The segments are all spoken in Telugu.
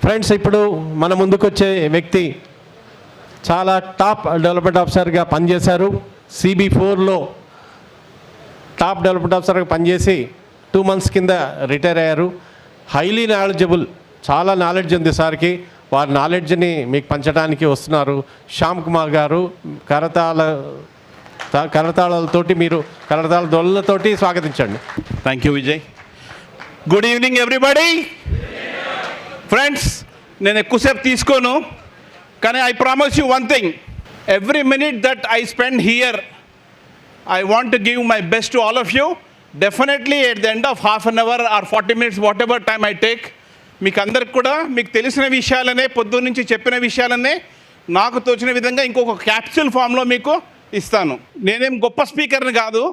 ఫ్రెండ్స్, ఇప్పుడు మన ముందుకొచ్చే వ్యక్తి చాలా టాప్ డెవలప్మెంట్ ఆఫీసర్గా పనిచేశారు. CB4లో టాప్ డెవలప్మెంట్ ఆఫీసర్గా పనిచేసి 2 months కింద రిటైర్ అయ్యారు. హైలీ నాలెడ్జబుల్, చాలా నాలెడ్జ్ ఉంది సార్కి. వారి నాలెడ్జ్ని మీకు పంచడానికి వస్తున్నారు శ్యామ్ కుమార్ గారు. కరతాళాలతోటి మీరు కరతాళ దొల్లతోటి స్వాగతించండి. Thank you Vijay. Good evening everybody. Friends, నేను ఎక్కువసేపు తీసుకోను, కానీ I promise you one thing. Every minute that I spend here I want to give my best to all of you. Definitely at the end of half an hour or 40 minutes, whatever time I take, మీకు అందరికి కూడా మీకు తెలిసిన విషయాలనే, పొద్దున్న నుంచి చెప్పిన విషయాలనే నాకు తోచిన విధంగా ఇంకొక క్యాప్సూల్ ఫామ్లో మీకు ఇస్తాను. నేనేం గొప్ప స్పీకర్ని కాదు,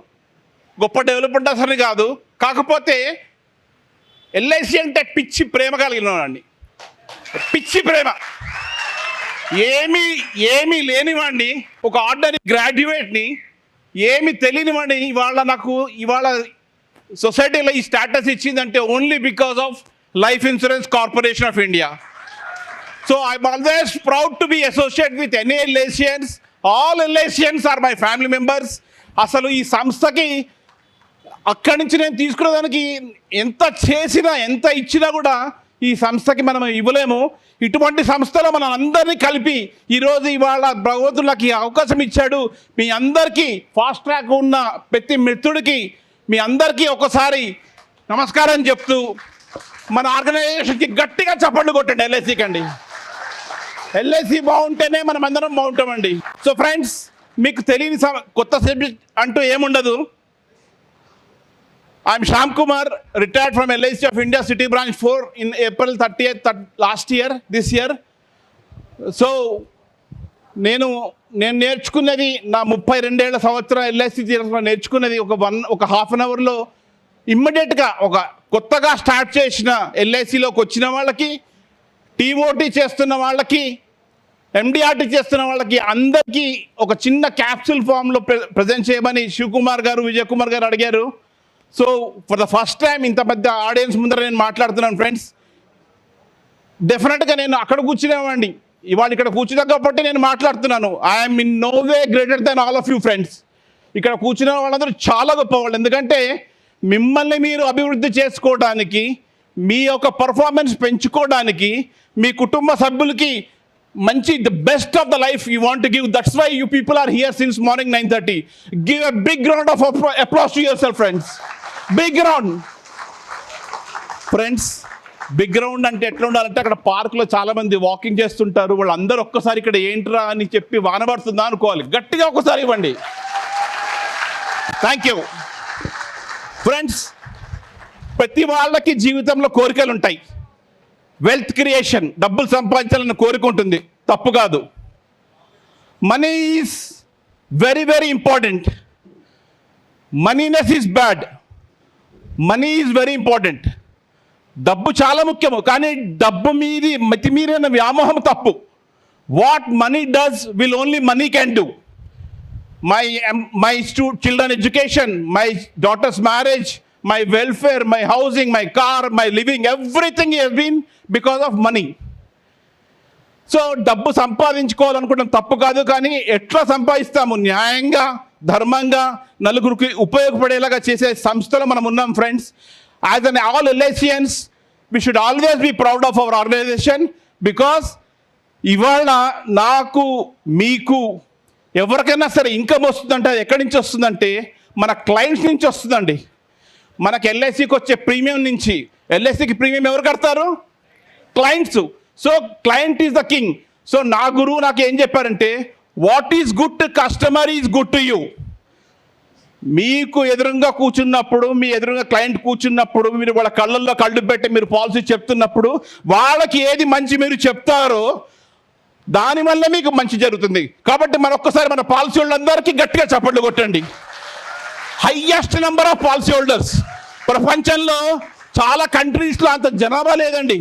గొప్ప డెవలప్మెంట్ ఆఫీసర్ని కాదు, కాకపోతే LIC అంటే పిచ్చి ప్రేమ కలిగినవాడిని. పిచ్చి ప్రేమ. ఏమీ లేనివాడిని, ఒక ఆర్డినరీ గ్రాడ్యుయేట్ని, ఏమి తెలియనివాడిని. ఇవాళ సొసైటీలో ఈ స్టేటస్ ఇచ్చిందంటే only because of life insurance corporation of India. So I'm always proud to be associate with any LICians. All LICians are my family members. అసలు ఈ సంస్థకి అక్కడి నుంచి నేను తీసుకునేదానికి ఎంత చేసినా, ఎంత ఇచ్చినా కూడా ఈ సంస్థకి మనం ఇవ్వలేము. ఇటువంటి సంస్థలో మనం అందరినీ కలిపి ఇవాళ భగవంతులకి అవకాశం ఇచ్చాడు. మీ అందరికీ ఫాస్ట్ ట్రాక్ ఉన్న ప్రతి మిత్రుడికి మీ అందరికీ ఒకసారి నమస్కారం చెప్తూ మన ఆర్గనైజేషన్కి గట్టిగా చప్పట్లు కొట్టండి. LICకి అండి. LIC బాగుంటేనే మనం అందరం బాగుంటామండి. సో ఫ్రెండ్స్, మీకు తెలియని కొత్త సబ్జెక్ట్ అంటూ ఏముండదు. I'm Shyam Kumar, retired from LIC of India City Branch 4 in April 30th this year. So, నేను నేర్చుకున్నది నా 32 సంవత్సరాల LIC జీవితంలో నేర్చుకున్నది ఒక హాఫ్ అన్ అవర్లో ఇమ్మీడియట్గా ఒక కొత్తగా స్టార్ట్ చేసిన LICలోకి వచ్చిన వాళ్ళకి, TOT చేస్తున్న వాళ్ళకి, MDRT చేస్తున్న వాళ్ళకి అందరికీ ఒక చిన్న క్యాప్సూల్ ఫామ్లో ప్రజెంట్ చేయమని శివకుమార్ గారు, విజయ్ కుమార్ గారు అడిగారు. So for the first time ఇంత పెద్ద ఆడియన్స్ ముందర నేను మాట్లాడుతున్నాను ఫ్రెండ్స్. డెఫినెట్గా నేను అక్కడ కూర్చునేవాడిని, ఇవాళ ఇక్కడ కూర్చున్నా కాబట్టి నేను మాట్లాడుతున్నాను. I'm in no way greater than all of you friends. ఇక్కడ కూర్చున్న వాళ్ళందరూ చాలా గొప్పవాళ్ళు. ఎందుకంటే మిమ్మల్ని మీరు అభివృద్ధి చేసుకోవడానికి, మీ యొక్క పర్ఫార్మెన్స్ పెంచుకోవడానికి, మీ కుటుంబ సభ్యులకి మంచి the best of the life you want to give. That's why you people are here since morning 9:30. Give a big round of applause to yourself friends. Big round friends. Big round అంటే ఎట్లా ఉండాలంటే, అక్కడ పార్క్లో చాలామంది వాకింగ్ చేస్తుంటారు, వాళ్ళందరూ ఒక్కసారి ఇక్కడ ఏంట్రా అని చెప్పి వానబడుతుందా అనుకోవాలి. గట్టిగా ఒక్కసారి ఇవ్వండి. Thank you friends. ప్రతి వాళ్ళకి జీవితంలో కోరికలు ఉంటాయి. వెల్త్ క్రియేషన్, డబ్బులు సంపాదించాలని కోరిక ఉంటుంది, తప్పు కాదు. Money is very very important. Moneyness is bad. Money is very important. డబ్బు చాలా ముఖ్యము, కానీ డబ్బు మితిమీరిన వ్యామోహం తప్పు. What money does will only money can do. My children education, my daughter's marriage, my welfare, my housing, my car, my living, everything has been because of money. So డబ్బు సంపాదించుకోవాలనుకోవడం తప్పు కాదు, కానీ ఎట్లా సంపాదిస్తాము? న్యాయంగా, ధర్మంగా, నలుగురికి ఉపయోగపడేలాగా చేసే సంస్థలో మనం ఉన్నాం friends. As an all LICians, we should always be proud of our organization, because ఇవాళ నాకు, మీకు, ఎవరికైనా సరే ఇన్కమ్ వస్తుందంటే అది ఎక్కడి నుంచి వస్తుందంటే మన క్లయింట్స్ నుంచి వస్తుందండి. మనకి LICకి వచ్చే ప్రీమియం నుంచి, LICకి ప్రీమియం ఎవరు కడతారు? Clients. So client is the king. So నా గురువు నాకు ఏం చెప్పారంటే, what is good to customer is good to you. మీకు ఎదురుగా కూర్చున్నప్పుడు, మీ ఎదురుగా క్లయింట్ కూర్చున్నప్పుడు, మీరు వాళ్ళ కళ్ళల్లో కళ్ళు పెట్టి మీరు పాలసీ చెప్తున్నప్పుడు, వాళ్ళకి ఏది మంచి మీరు చెప్తారో దానివల్ల మీకు మంచి జరుగుతుంది. కాబట్టి మరొక్కసారి మన పాలసీ వాళ్ళందరికీ గట్టిగా చప్పట్లు కొట్టండి. Highest number of policy holders. ప్రపంచంలో చాలా కంట్రీస్లో అంత జనాభా లేదండి.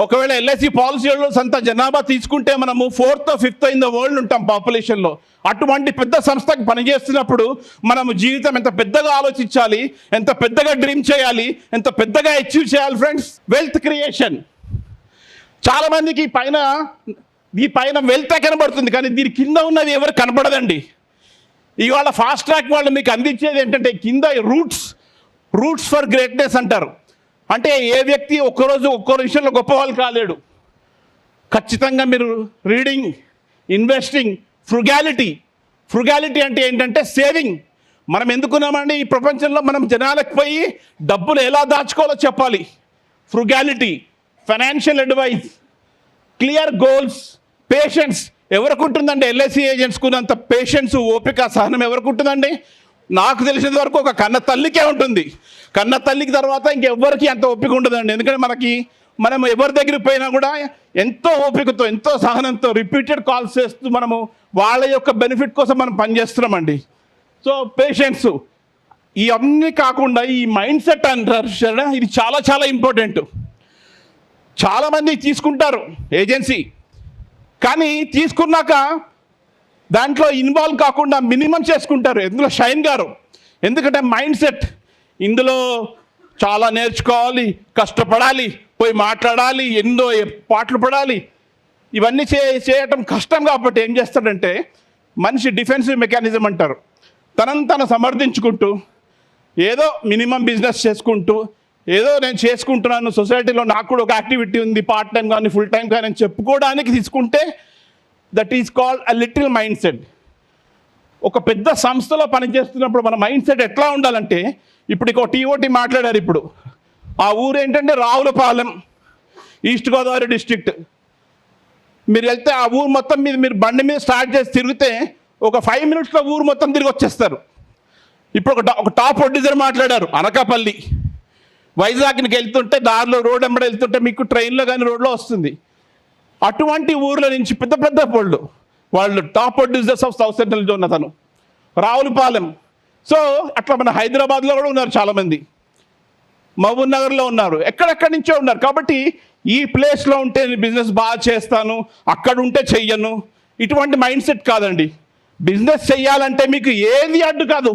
ఒకవేళ LIC పాలసీ హోల్డర్స్ అంత జనాభా తీసుకుంటే మనము 4th or 5th in the world ఉంటాం పాపులేషన్లో. అటువంటి పెద్ద సంస్థకి పనిచేస్తున్నప్పుడు మనము జీవితం ఎంత పెద్దగా ఆలోచించాలి, ఎంత పెద్దగా డ్రీమ్ చేయాలి, ఎంత పెద్దగా అచీవ్ చేయాలి ఫ్రెండ్స్. వెల్త్ క్రియేషన్ చాలామందికి ఈ పైన వెల్తే కనబడుతుంది, కానీ దీని కింద ఉన్నది ఎవరు కనబడదండి. ఇవాళ ఫాస్ట్ ట్రాక్ వాళ్ళు మీకు అందించేది ఏంటంటే కింద రూట్స్ ఫర్ గ్రేట్నెస్ అంటారు. అంటే ఏ వ్యక్తి ఒక్కో విషయంలో గొప్పవాళ్ళు కాలేడు. ఖచ్చితంగా మీరు రీడింగ్, ఇన్వెస్టింగ్, ఫ్రుగాలిటీ అంటే ఏంటంటే సేవింగ్. మనం ఎందుకున్నామండి ఈ ప్రపంచంలో? మనం జనాలకు పోయి డబ్బులు ఎలా దాచుకోవాలో చెప్పాలి. Frugality, financial advice, clear goals, patience. ఎవరికి ఉంటుందండి? ఎల్ఐసి ఏజెంట్స్కున్నంత పేషెన్స్, ఓపిక, సహనం ఎవరికి ఉంటుందండి? నాకు తెలిసినంత వరకు ఒక కన్న తల్లికే ఉంటుంది. కన్న తల్లికి తర్వాత ఇంకెవ్వరికి అంత ఓపిక ఉండదండి. ఎందుకంటే మనం ఎవరి దగ్గరికి పోయినా కూడా ఎంతో ఓపికతో, ఎంతో సహనంతో రిపీటెడ్ కాల్స్ చేస్తూ మనము వాళ్ళ యొక్క బెనిఫిట్ కోసం మనం పనిచేస్తున్నామండి. సో పేషెన్స్, ఇవన్నీ కాకుండా ఈ మైండ్ సెట్ అంటారు, ఇది చాలా చాలా ఇంపార్టెంట్. చాలామంది తీసుకుంటారు ఏజెన్సీ, కానీ తీసుకున్నాక దాంట్లో ఇన్వాల్వ్ కాకుండా మినిమం చేసుకుంటారు. ఇందులో షైన్ గారు, ఎందుకంటే మైండ్ సెట్, ఇందులో చాలా నేర్చుకోవాలి, కష్టపడాలి, పోయి మాట్లాడాలి, ఎన్నో పాటలు పడాలి, ఇవన్నీ చేయటం కష్టం. కాబట్టి ఏం చేస్తాడంటే మనిషి డిఫెన్సివ్ మెకానిజం అంటారు, తను సమర్థించుకుంటూ ఏదో మినిమం బిజినెస్ చేసుకుంటూ ఏదో నేను చేసుకుంటున్నాను, సొసైటీలో నాకు కూడా ఒక యాక్టివిటీ ఉంది, పార్ట్ టైం కానీ ఫుల్ టైం కానీ అని చెప్పుకోవడానికి తీసుకుంటే that is called a little mind set. ఒక పెద్ద సంస్థలో పనిచేస్తున్నప్పుడు మన మైండ్ సెట్ ఎట్లా ఉండాలంటే, ఇప్పుడు ఒక టీఓటీ మాట్లాడారు. ఇప్పుడు ఆ ఊరు ఏంటంటే రావులపాలెం, ఈస్ట్ గోదావరి డిస్ట్రిక్ట్. మీరు వెళ్తే ఆ ఊరు మొత్తం మీద మీరు బండి మీద స్టార్ట్ చేసి తిరిగితే ఒక 5 మినిట్స్లో ఊరు మొత్తం తిరిగి వచ్చేస్తారు. ఇప్పుడు ఒక టాప్ ప్రొడ్యూసర్ మాట్లాడారు, అనకాపల్లి, వైజాగ్కి వెళ్తుంటే దారిలో రోడ్ వెంబడి వెళ్తుంటే మీకు ట్రైన్లో కానీ రోడ్లో వస్తుంది. అటువంటి ఊర్ల నుంచి పెద్ద పెద్ద వాళ్ళు top producers of south central zone అతను రావులపాలెం. సో అట్లా మన హైదరాబాద్లో కూడా ఉన్నారు చాలామంది, మహబూబ్ నగర్లో ఉన్నారు, ఎక్కడెక్కడి నుంచో ఉన్నారు. కాబట్టి ఈ ప్లేస్లో ఉంటే నేను బిజినెస్ బాగా చేస్తాను, అక్కడ ఉంటే చెయ్యను, ఇటువంటి మైండ్ సెట్ కాదండి. బిజినెస్ చెయ్యాలంటే మీకు ఏది అడ్డు కాదు,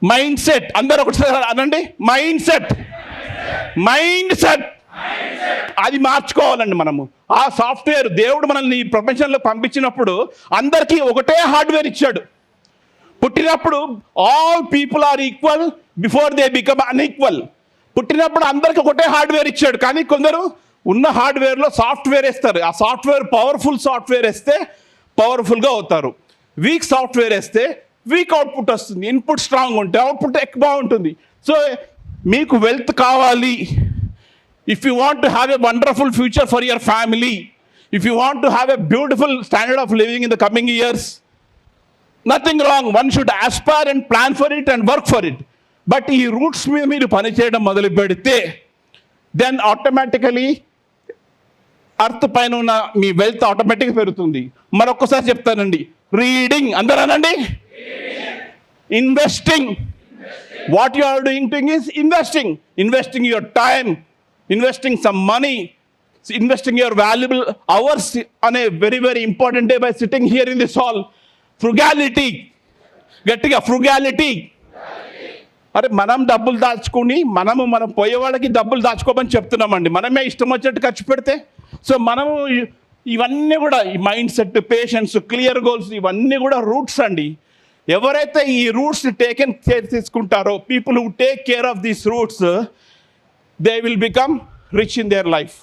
మైండ్ సెట్. అందరూ ఒకసారి అనండి, మైండ్ సెట్. అది మార్చుకోవాలండి మనము. ఆ సాఫ్ట్వేర్ దేవుడు మనల్ని ఈ ప్రపంచంలో పంపించినప్పుడు అందరికీ ఒకటే హార్డ్వేర్ ఇచ్చాడు. పుట్టినప్పుడు all people are equal before they become unequal. పుట్టినప్పుడు అందరికీ ఒకటే హార్డ్వేర్ ఇచ్చాడు, కానీ కొందరు ఉన్న హార్డ్వేర్లో సాఫ్ట్వేర్ వేస్తారు. ఆ సాఫ్ట్వేర్ పవర్ఫుల్ సాఫ్ట్వేర్ వేస్తే పవర్ఫుల్గా అవుతారు, వీక్ సాఫ్ట్వేర్ వేస్తే వీక్ అవుట్పుట్ వస్తుంది. ఇన్పుట్ స్ట్రాంగ్ ఉంటే అవుట్పుట్ ఎక్కువ బాగుంటుంది. సో మీకు వెల్త్ కావాలి, if you want to have a wonderful future for your family, if you want to have a beautiful standard of living in the coming years, nothing wrong, one should aspire and plan for it and work for it. But ఈ రూట్స్ మీద మీరు పనిచేయడం మొదలు పెడితే దెన్ ఆటోమేటికలీ అర్త్ పైన ఉన్న మీ వెల్త్ ఆటోమేటిక్గా పెరుగుతుంది. మరొకసారి చెప్తానండి, రీడింగ్, అందరూ అనండి, investing. What you are doing is investing your time, investing some money, investing your valuable hours on a very, very important day by sitting here in this hall. Frugality. గట్టిగా ఫ్రుగాలిటీ. అరే మనం డబ్బులు దాచుకుని మనం పోయే వాళ్ళకి డబ్బులు దాచుకోమని చెప్తున్నామండి. మనమే ఇష్టం వచ్చినట్టు ఖర్చు పెడితే. సో మనము ఇవన్నీ కూడా ఈ mind set, patience, clear goals, ఇవన్నీ కూడా రూట్స్ అండి. ఎవరైతే ఈ రూట్స్ని టేకెన్ కేర్ తీసుకుంటారో, people who take care of these roots, they will become rich in their life.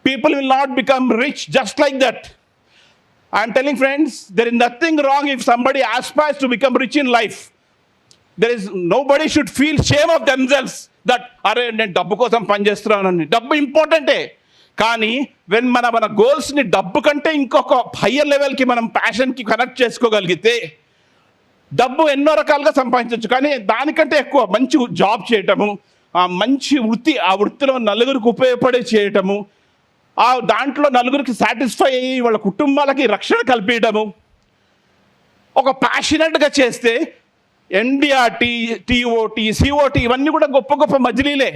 People will not become rich just like that. I am telling friends, there is nothing wrong if somebody aspires to become rich in life. Nobody should feel shame of themselves that are నేను డబ్బు కోసం పనిచేస్తున్నానని. డబ్బు ఇంపార్టెంటే, కానీ వెన్ మన గోల్స్ని డబ్బు కంటే ఇంకొక హయ్యర్ లెవెల్కి మనం ప్యాషన్కి కనెక్ట్ చేసుకోగలిగితే డబ్బు ఎన్నో రకాలుగా సంపాదించవచ్చు, కానీ దానికంటే ఎక్కువ మంచి జాబ్ చేయటము, ఆ మంచి వృత్తి, ఆ వృత్తిలో నలుగురికి ఉపయోగపడే చేయటము, ఆ దాంట్లో నలుగురికి సాటిస్ఫై అయ్యి వాళ్ళ కుటుంబాలకి రక్షణ కల్పించడము, ఒక ప్యాషనెట్గా చేస్తే ఎన్డిఆర్టీ, టీఓటీ, సిఓటీ ఇవన్నీ కూడా గొప్ప గొప్ప మజిలీలే.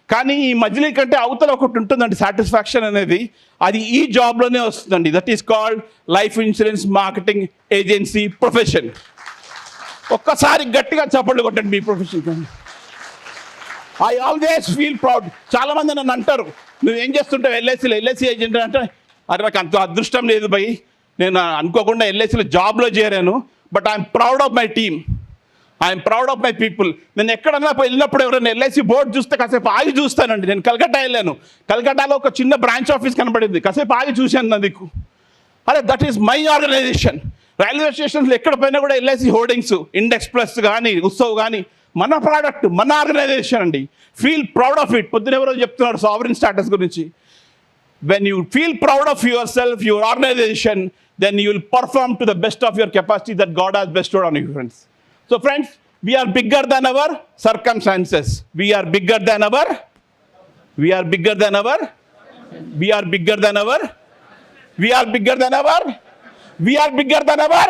కానీ ఈ మజిలీ కంటే అవతల ఒకటి ఉంటుందండి, సాటిస్ఫాక్షన్ అనేది. అది ఈ జాబ్లోనే వస్తుందండి. That is called life insurance marketing agency profession. ఒక్కసారి గట్టిగా చప్పట్లు కొట్టండి మీ profession. I always feel proud. చాలామంది నన్ను అంటారు, నువ్వేం చేస్తుంటావు ఎల్ఐసి ఏజెంట్ అంటే, అరే నాకు అంత అదృష్టం లేదు భయ్, నేను అనుకోకుండా ఎల్ఐసిలో జాబ్లో చేరాను. But I'm proud of my team, I'm proud of my people. నేను ఎక్కడన్నా వెళ్ళినప్పుడు ఎవరైనా ఎల్ఐసి బోర్డు చూస్తే కాసేపు ఆగి చూస్తానండి. నేను కలకత్తా వెళ్ళాను, కలకత్తాలో ఒక చిన్న బ్రాంచ్ ఆఫీస్ కనబడింది, కాసేపు ఆగి చూశాను నా దిక్కు. అరే that is my organisation. Railway స్టేషన్స్లో ఎక్కడ పోయినా కూడా ఎల్ఐసి హోర్డింగ్స్, ఇండెక్స్ ప్లస్ కానీ ఉత్సవ్ కానీ మన ప్రోడక్ట్, మన ఆర్గనైజేషన్ అండి. Feel proud of it. పొద్దున ఎవరో చెప్తున్నారు సావరిన్ స్టాటస్ గురించి. When you feel proud of yourself, your organisation, then you will perform to the best of your capacity that God has bestowed on you, friends. So friends, we are bigger than our circumstances. We are bigger than our we are bigger than our we are bigger than our we are bigger than our we are bigger than our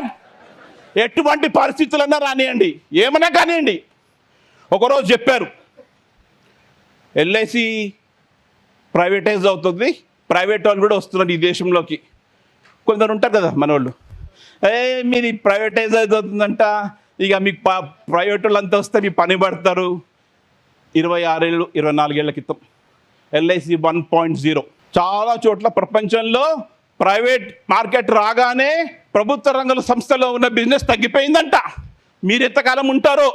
ఎటువంటి పరిస్థితులన్నా రానియండి, ఏమన్నా కానివ్వండి. ఒకరోజు చెప్పారు, ఎల్ఐసి ప్రైవేటైజ్ అవుతుంది, ప్రైవేట్ వాళ్ళు కూడా వస్తున్నారు ఈ దేశంలోకి. కొందరు ఉంటారు కదా మన వాళ్ళు, మీది ప్రైవేటైజ్ అవుతుందంట, ఇక మీకు ప్రైవేట్ వాళ్ళు అంతా వస్తే మీ పని పడతారు. 26 ఏళ్ళు 24 ఏళ్ల క్రితం ఎల్ఐసి 1.0. చాలా చోట్ల ప్రపంచంలో ప్రైవేట్ మార్కెట్ రాగానే ప్రభుత్వ రంగ సంస్థలో ఉన్న బిజినెస్ తగ్గిపోయిందంట. మీరు ఎంతకాలం ఉంటారో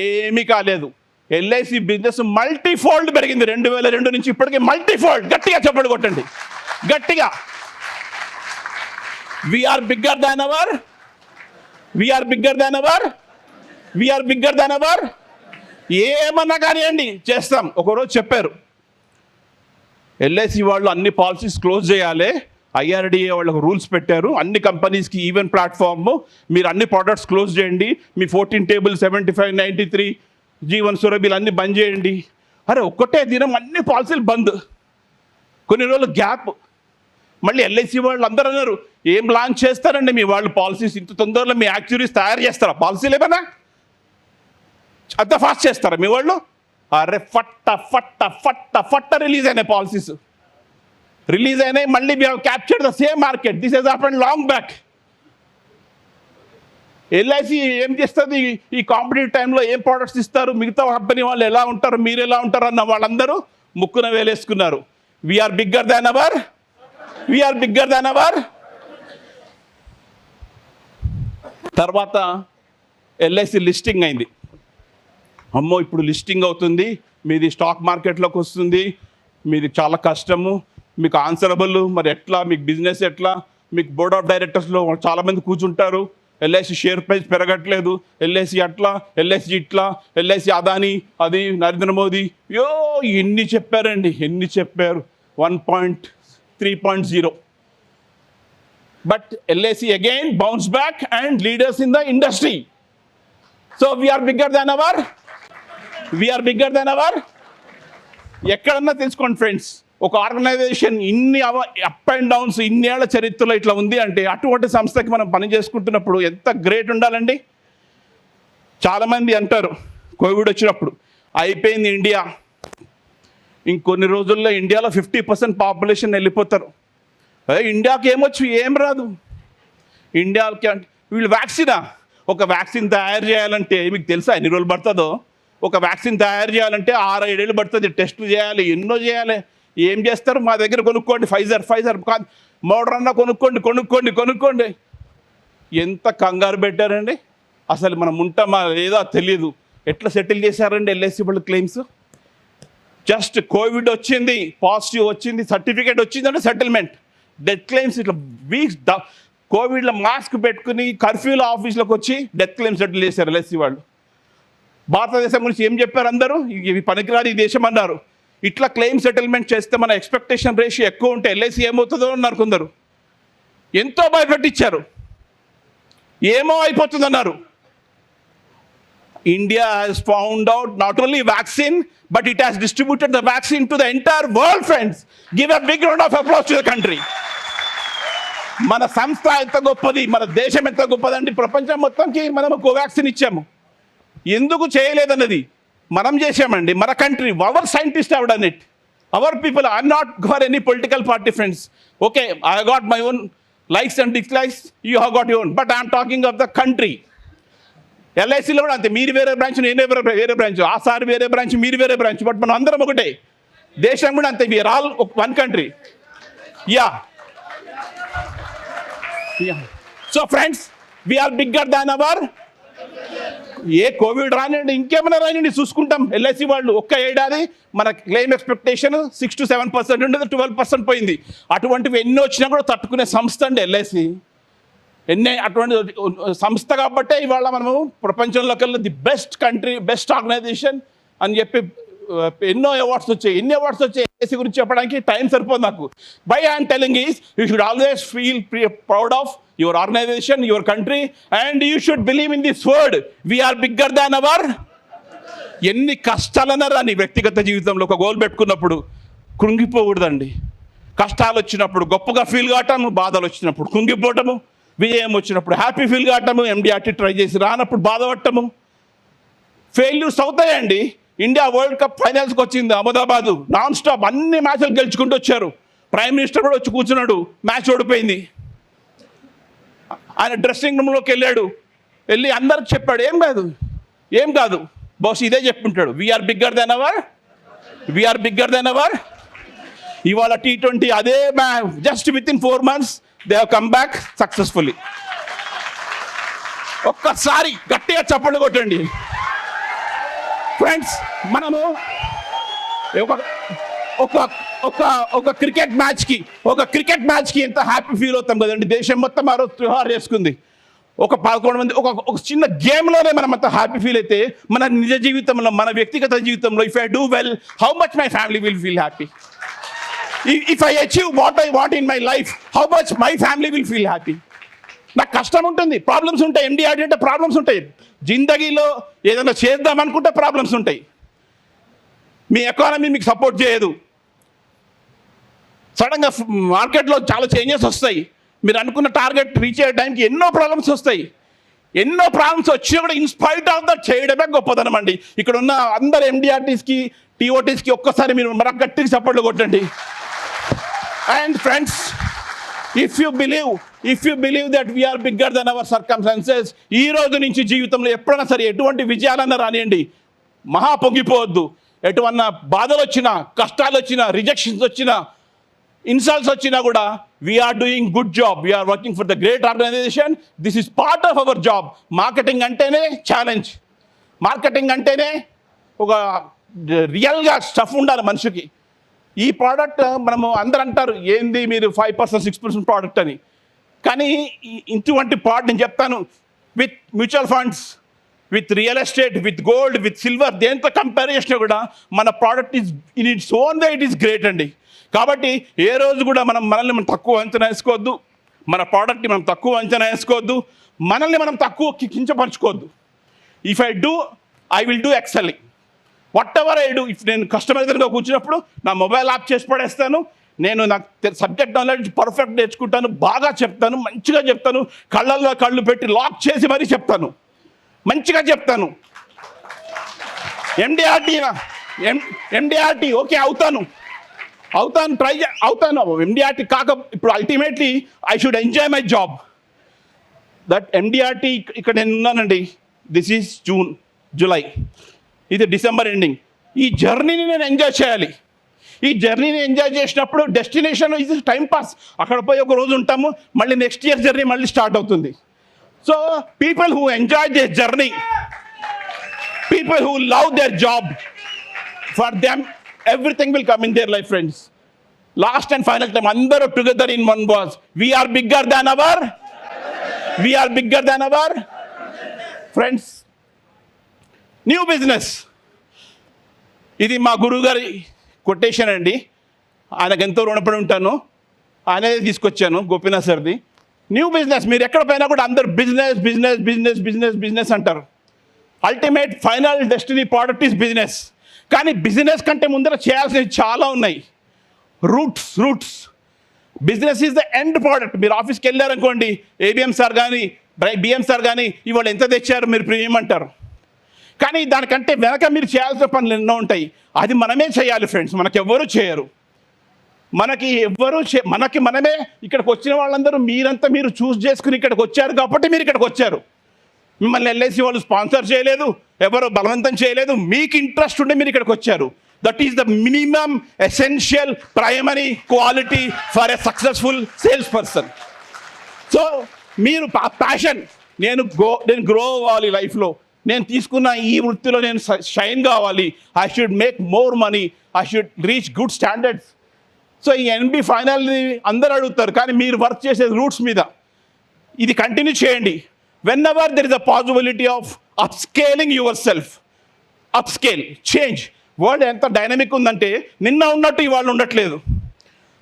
ఏమీ కాలేదు. ఎల్ఐసి బిజినెస్ మల్టీఫోల్డ్ పెరిగింది 2002 నుంచి ఇప్పటికీ మల్టీఫోల్డ్. గట్టిగా చెప్పండి, కొట్టండి గట్టిగా. We're bigger than our we are bigger than our we are bigger than our ఏమన్నా కానివ్వండి చేస్తాం. ఒకరోజు చెప్పారు, ఎల్ఐసి వాళ్ళు అన్ని పాలసీస్ క్లోజ్ చేయాలి, ఐఆర్డిఏ వాళ్ళకు రూల్స్ పెట్టారు, అన్ని కంపెనీస్కి ఈవెన్ ప్లాట్ఫామ్, మీరు అన్ని ప్రోడక్ట్స్ క్లోజ్ చేయండి, మీ 14 టేబుల్ 75 93 జీవన్ సురభిలు అన్నీ బంద్ చేయండి. అరే ఒక్కటే దినం అన్ని పాలసీలు బంద్. కొన్ని రోజులు గ్యాప్. మళ్ళీ ఎల్ఐసి వాళ్ళు అందరూ అన్నారు, ఏం లాంచ్ చేస్తారండి మీ వాళ్ళు పాలసీస్, ఇంత తొందరలో మీ యాక్చురీస్ తయారు చేస్తారా పాలసీలు ఏమైనా, అంత ఫాస్ట్ చేస్తారా మీ వాళ్ళు? అరే ఫట్ట ఫట్ట ఫట్ట ఫట్ట రిలీజ్ అయినాయి పాలసీస్, రిలీజ్ అయినాయి. మళ్ళీ we have captured the same market. This has happened long back. LIC ఏం చేస్తుంది ఈ కాంపిటేటివ్ టైంలో, ఏం ప్రోడక్ట్స్ ఇస్తారు, మిగతా కంపెనీ వాళ్ళు ఎలా ఉంటారు, మీరు ఎలా ఉంటారు అన్న వాళ్ళందరూ ముక్కున వేలేసుకున్నారు. We're bigger than our we are bigger than our. తర్వాత ఎల్ఐసి లిస్టింగ్ అయింది. అమ్మో ఇప్పుడు లిస్టింగ్ అవుతుంది, మీది స్టాక్ మార్కెట్లోకి వస్తుంది, మీది చాలా కష్టము, మీకు ఆన్సరబుల్, మరి ఎట్లా మీకు బిజినెస్ ఎట్లా, మీకు బోర్డ్ ఆఫ్ డైరెక్టర్స్లో చాలామంది కూర్చుంటారు, ఎల్ఐసి షేర్ ప్రైస్ పెరగట్లేదు, ఎల్ఐసి అట్లా, ఎల్ఐసి ఇట్లా, ఎల్ఐసి అదాని, అది నరేంద్ర మోదీ, ఎన్ని చెప్పారండి, ఎన్ని చెప్పారు. 1.3.0. But LIC again bounce back and leaders in the industry. So we are bigger than our we are bigger than our. ఎక్కడన్నా తెలుసుకోండి ఫ్రెండ్స్, ఒక ఆర్గనైజేషన్ ఇన్ని అప్ అండ్ డౌన్స్ ఇన్నేళ్ల చరిత్రలో ఇట్లా ఉంది అంటే అటువంటి సంస్థకి మనం పని చేసుకుంటున్నప్పుడు ఎంత గ్రేట్ ఉండాలండి. చాలామంది అంటారు కోవిడ్ వచ్చినప్పుడు అయిపోయింది ఇండియా, ఇంకొన్ని రోజుల్లో ఇండియాలో 50% పాపులేషన్ వెళ్ళిపోతారు. ఇండియాకి ఏమొచ్చు, ఏం రాదు ఇండియాకి. అంటే వీళ్ళు వ్యాక్సినా, ఒక వ్యాక్సిన్ తయారు చేయాలంటే మీకు తెలుసా ఎన్ని రోజులు పడుతుందో? ఒక వ్యాక్సిన్ తయారు చేయాలంటే 6-7 ఏళ్ళు పడుతుంది, టెస్టులు చేయాలి, ఎన్నో చేయాలి. ఏం చేస్తారు, మా దగ్గర కొనుక్కోండి, ఫైజర్ కాదు మోడర్నా కొనుక్కోండి. ఎంత కంగారు పెట్టారండి. అసలు మనం ఉంటామా లేదో తెలియదు. ఎట్లా సెటిల్ చేశారండి ఎల్ఐసి వాళ్ళు క్లెయిమ్స్? జస్ట్ కోవిడ్ వచ్చింది, పాజిటివ్ వచ్చింది, సర్టిఫికేట్ వచ్చిందంటే సెటిల్మెంట్. డెత్ క్లెయిమ్స్ ఇట్లా వీక్స్ కోవిడ్లో మాస్క్ పెట్టుకుని కర్ఫ్యూలో ఆఫీస్లోకి వచ్చి డెత్ క్లెయిమ్స్ సెటిల్ చేశారు ఎల్ఐసి వాళ్ళు. భారతదేశం గురించి ఏం చెప్పారు అందరూ, ఇవి పనికిరాని ఈ దేశం అన్నారు. ఇట్లా క్లెయిమ్ సెటిల్మెంట్ చేస్తే మన ఎక్స్పెక్టేషన్ రేషియో ఎక్కువ ఉంటే ఎల్ఐసి ఏమవుతుందో అన్నారు కొందరు. ఎంతో భయపెట్టించారు, ఏమో అయిపోతుందన్నారు. India has found out not only vaccine, but it has distributed the vaccine to the entire world, friends. Give a big round of applause to the country. మన సంస్థ ఎంత గొప్పది, మన దేశం ఎంత గొప్పదండి. ప్రపంచం మొత్తంకి మనం కోవాక్సిన్ ఇచ్చాము. ఎందుకు చేయలేదన్నది మనం చేసామండి. మన country, our scientist have done it, our people. I'm not for any political party friends. Okay, I got my own likes and dislikes, you have got your own, but I am talking of the country. ఎల్ఐసిలో కూడా అంతే, మీరు వేరే బ్రాంచ్, నేను వేరే బ్రాంచ్, ఆ సార్ వేరే బ్రాంచ్, మీరు వేరే బ్రాంచ్, బట్ మనం అందరం ఒకటే. దేశం కూడా అంతే, we're all one country. Yeah so friends, we're bigger than our. ఏ కోవిడ్ రానండి, ఇంకేమైనా రానండి, చూసుకుంటాం. ఎల్ఐసి వాళ్ళు ఒక్క ఏడాది మన క్లెయిమ్ ఎక్స్పెక్టేషన్ 6 to 7% ఉండేది, 12% పోయింది. అటువంటివి ఎన్ని వచ్చినా కూడా తట్టుకునే సంస్థ అండి ఎల్ఐసి. అటువంటి సంస్థ కాబట్టే ఇవాళ మనము ప్రపంచంలో కల్లా the best country, best organisation అని చెప్పి ఎన్నో అవార్డ్స్ వచ్చాయి. ఎన్ని అవార్డ్స్ వచ్చాయి ఎల్ఐసి గురించి చెప్పడానికి టైం సరిపోదు నాకు. By I'm telling is you should always feel proud of your organisation, your country, and you should believe in this word, we are bigger than our. ఎన్ని కష్టాలన్నారా నీ వ్యక్తిగత జీవితంలో ఒక గోల్ పెట్టుకున్నప్పుడు కృంగిపోకూడదండి. కష్టాలు వచ్చినప్పుడు గొప్పగా ఫీల్ కావటము, బాధలు వచ్చినప్పుడు కృంగిపోవటము, విజయం వచ్చినప్పుడు హ్యాపీ ఫీల్ కావటము, ఎండిఆర్టీ ట్రై చేసి రానప్పుడు బాధపడటము. ఫెయిల్యూర్స్ అవుతాయండి. ఇండియా వరల్డ్ కప్ ఫైనల్స్కి వచ్చింది అహ్మదాబాదు, నాన్ స్టాప్ అన్ని మ్యాచ్లు గెలుచుకుంటూ వచ్చారు. ప్రైమ్ మినిస్టర్ కూడా వచ్చి కూర్చున్నాడు, మ్యాచ్ ఓడిపోయింది. ఆయన డ్రెస్సింగ్ రూమ్లోకి వెళ్ళి అందరికి చెప్పాడు, ఏం కాదు బాస్, ఇదే చెప్పుంటాడు, we're bigger than our, we are bigger than our. ఇవాళ T20 అదే just with in 4 months they have come back successfully. ఒక్కసారి గట్టిగా చప్పట్లు కొట్టండి ఫ్రెండ్స్. మనము ఒక క్రికెట్ మ్యాచ్కి ఎంత హ్యాపీ ఫీల్ అవుతాం కదండి. దేశం మొత్తం ఆ రోజు త్రిహార్ చేసుకుంది. ఒక 11 మంది ఒక చిన్న గేమ్లోనే మనం అంత హ్యాపీ ఫీల్ అయితే, మన నిజ జీవితంలో, మన వ్యక్తిగత జీవితంలో, if I do well, how much my family will feel happy. If I achieve what I want in my life, how much my family will feel happy. నాకు కష్టం ఉంటుంది, ప్రాబ్లమ్స్ ఉంటాయి. ఎండిఆర్టీ అంటే ప్రాబ్లమ్స్ ఉంటాయి. జిందగీలో ఏదైనా చేద్దాం అనుకుంటే ప్రాబ్లమ్స్ ఉంటాయి. మీ ఎకానమీ మీకు సపోర్ట్ చేయదు. సడన్గా మార్కెట్లో చాలా చేంజెస్ వస్తాయి. మీరు అనుకున్న టార్గెట్ రీచ్ అయ్యే టైంకి ఎన్నో ప్రాబ్లమ్స్ వస్తాయి. ఎన్నో ప్రాబ్లమ్స్ వచ్చినా కూడా ఇన్స్పైట్ ఆఫ్ దట్ చేయడమే గొప్పదనం అండి. ఇక్కడ ఉన్న అందరు ఎండిఆర్టీస్కి, టీఓటీస్కి ఒక్కసారి మీరు మరొక గట్టిగా సపోర్ట్లు కొట్టండి. And friends, if you believe that we are bigger than our circumstances, ఈ రోజు నుంచి జీవితంలో ఎప్పుడైనా సరే ఎటువంటి విజయాలన్నా రానియండి, మహా పొంగిపోవద్దు. ఎటువన్నా బాధలు వచ్చినా, కష్టాలు వచ్చినా, రిజెక్షన్స్ వచ్చినా, ఇన్సల్ట్స్ వచ్చినా కూడా we are doing good job, we are working for the great organisation, this is part of our job. Marketing అంటేనే ఛాలెంజ్, మార్కెటింగ్ అంటేనే ఒక రియల్గా స్టఫ్ ఉండాలి మనిషికి. ఈ ప్రోడక్ట్ మనము అందరు అంటారు, ఏంది మీరు 5%, 6% ప్రోడక్ట్ అని. కానీ ఇటువంటి ప్రోడక్ట్ నేను చెప్తాను, with mutual funds, with real estate, with gold, with silver, దేంతో కంపేర్ చేసినా కూడా మన product is in its own way it is great అండి. కాబట్టి ఏ రోజు కూడా మనల్ని మనం తక్కువ అంచనా వేసుకోవద్దు, మన ప్రోడక్ట్ని మనం తక్కువ అంచనా వేసుకోవద్దు, మనల్ని మనం తక్కువ కించపరచుకోవద్దు. If I do, I will do excelling. Whatever I do, if నేను కస్టమర్ దగ్గర కూర్చున్నప్పుడు నా మొబైల్ ఆఫ్ చేసి పడేస్తాను, నాకు సబ్జెక్ట్ నాలెడ్జ్ పర్ఫెక్ట్ నేర్చుకుంటాను, బాగా చెప్తాను, మంచిగా చెప్తాను, కళ్ళల్లో కళ్ళు పెట్టి లాక్ చేసి మరీ చెప్తాను, మంచిగా చెప్తాను. ఎండిఆర్టీ ఓకే అవుతాను, ఎండిఆర్టీ కాక ఇప్పుడు ultimately I should enjoy my job. That MDRT ఇక్కడ నేను ఉన్నానండి, దిస్ ఈజ్ జూలై, ఇది డిసెంబర్ ఎండింగ్. ఈ జర్నీని నేను ఎంజాయ్ చేయాలి. ఈ జర్నీని ఎంజాయ్ చేసినప్పుడు డెస్టినేషన్ ఇది టైం పాస్, అక్కడ పోయి ఒక రోజు ఉంటాము, మళ్ళీ నెక్స్ట్ ఇయర్ జర్నీ మళ్ళీ స్టార్ట్ అవుతుంది. So people who enjoy this journey, people who love their job, for them everything will come in their life friends. Last and final time అందరూ together in one was, we're bigger than our, we are bigger than our. Friends, new business, ఇది మా గురువు గారి కొటేషన్ అండి. ఆయనకు ఎంతో రుణపడి ఉంటాను, ఆయనదే తీసుకొచ్చాను, గోపీనాథ్ సార్ది. న్యూ బిజినెస్, మీరు ఎక్కడ పోయినా కూడా అందరు business business business business business అంటారు. Ultimate final destiny product is business. కానీ బిజినెస్ కంటే ముందర చేయాల్సినవి చాలా ఉన్నాయి. Roots business is the end product. మీరు ఆఫీస్కి వెళ్ళారనుకోండి, ఏబిఎం సార్ కానీ బిఎం సార్ కానీ ఇవాళ ఎంత తెచ్చారు మీరు ప్రీమియం అంటారు. కానీ దానికంటే వెనక మీరు చేయాల్సిన పనులు ఎన్నో ఉంటాయి. అది మనమే చేయాలి ఫ్రెండ్స్, మనకెవ్వరూ చేయరు. మనకి మనమే. ఇక్కడికి వచ్చిన వాళ్ళందరూ మీరు చూస్ చేసుకుని ఇక్కడికి వచ్చారు కాబట్టి మీరు ఇక్కడికి వచ్చారు. మిమ్మల్ని ఎల్ఐసి వాళ్ళు స్పాన్సర్ చేయలేదు, ఎవరు బలవంతం చేయలేదు. మీకు ఇంట్రెస్ట్ ఉంటే మీరు ఇక్కడికి వచ్చారు. That is the minimum essential primary quality for a successful sales person. So మీరు ప్యాషన్, నేను గ్రో అవ్వాలి లైఫ్లో, నేను తీసుకున్న ఈ వృత్తిలో నేను షైన్ కావాలి, I should make more money, I should reach good standards. So ఈ ఎన్బి ఫైనల్ని అందరూ అడుగుతారు, కానీ మీరు వర్క్ చేసే రూట్స్ మీద ఇది కంటిన్యూ చేయండి. Whenever there is a possibility of upscaling yourself, upscale, change. World ఎంత డైనమిక్ ఉందంటే నిన్న ఉన్నట్టు ఇవాళ ఉండట్లేదు.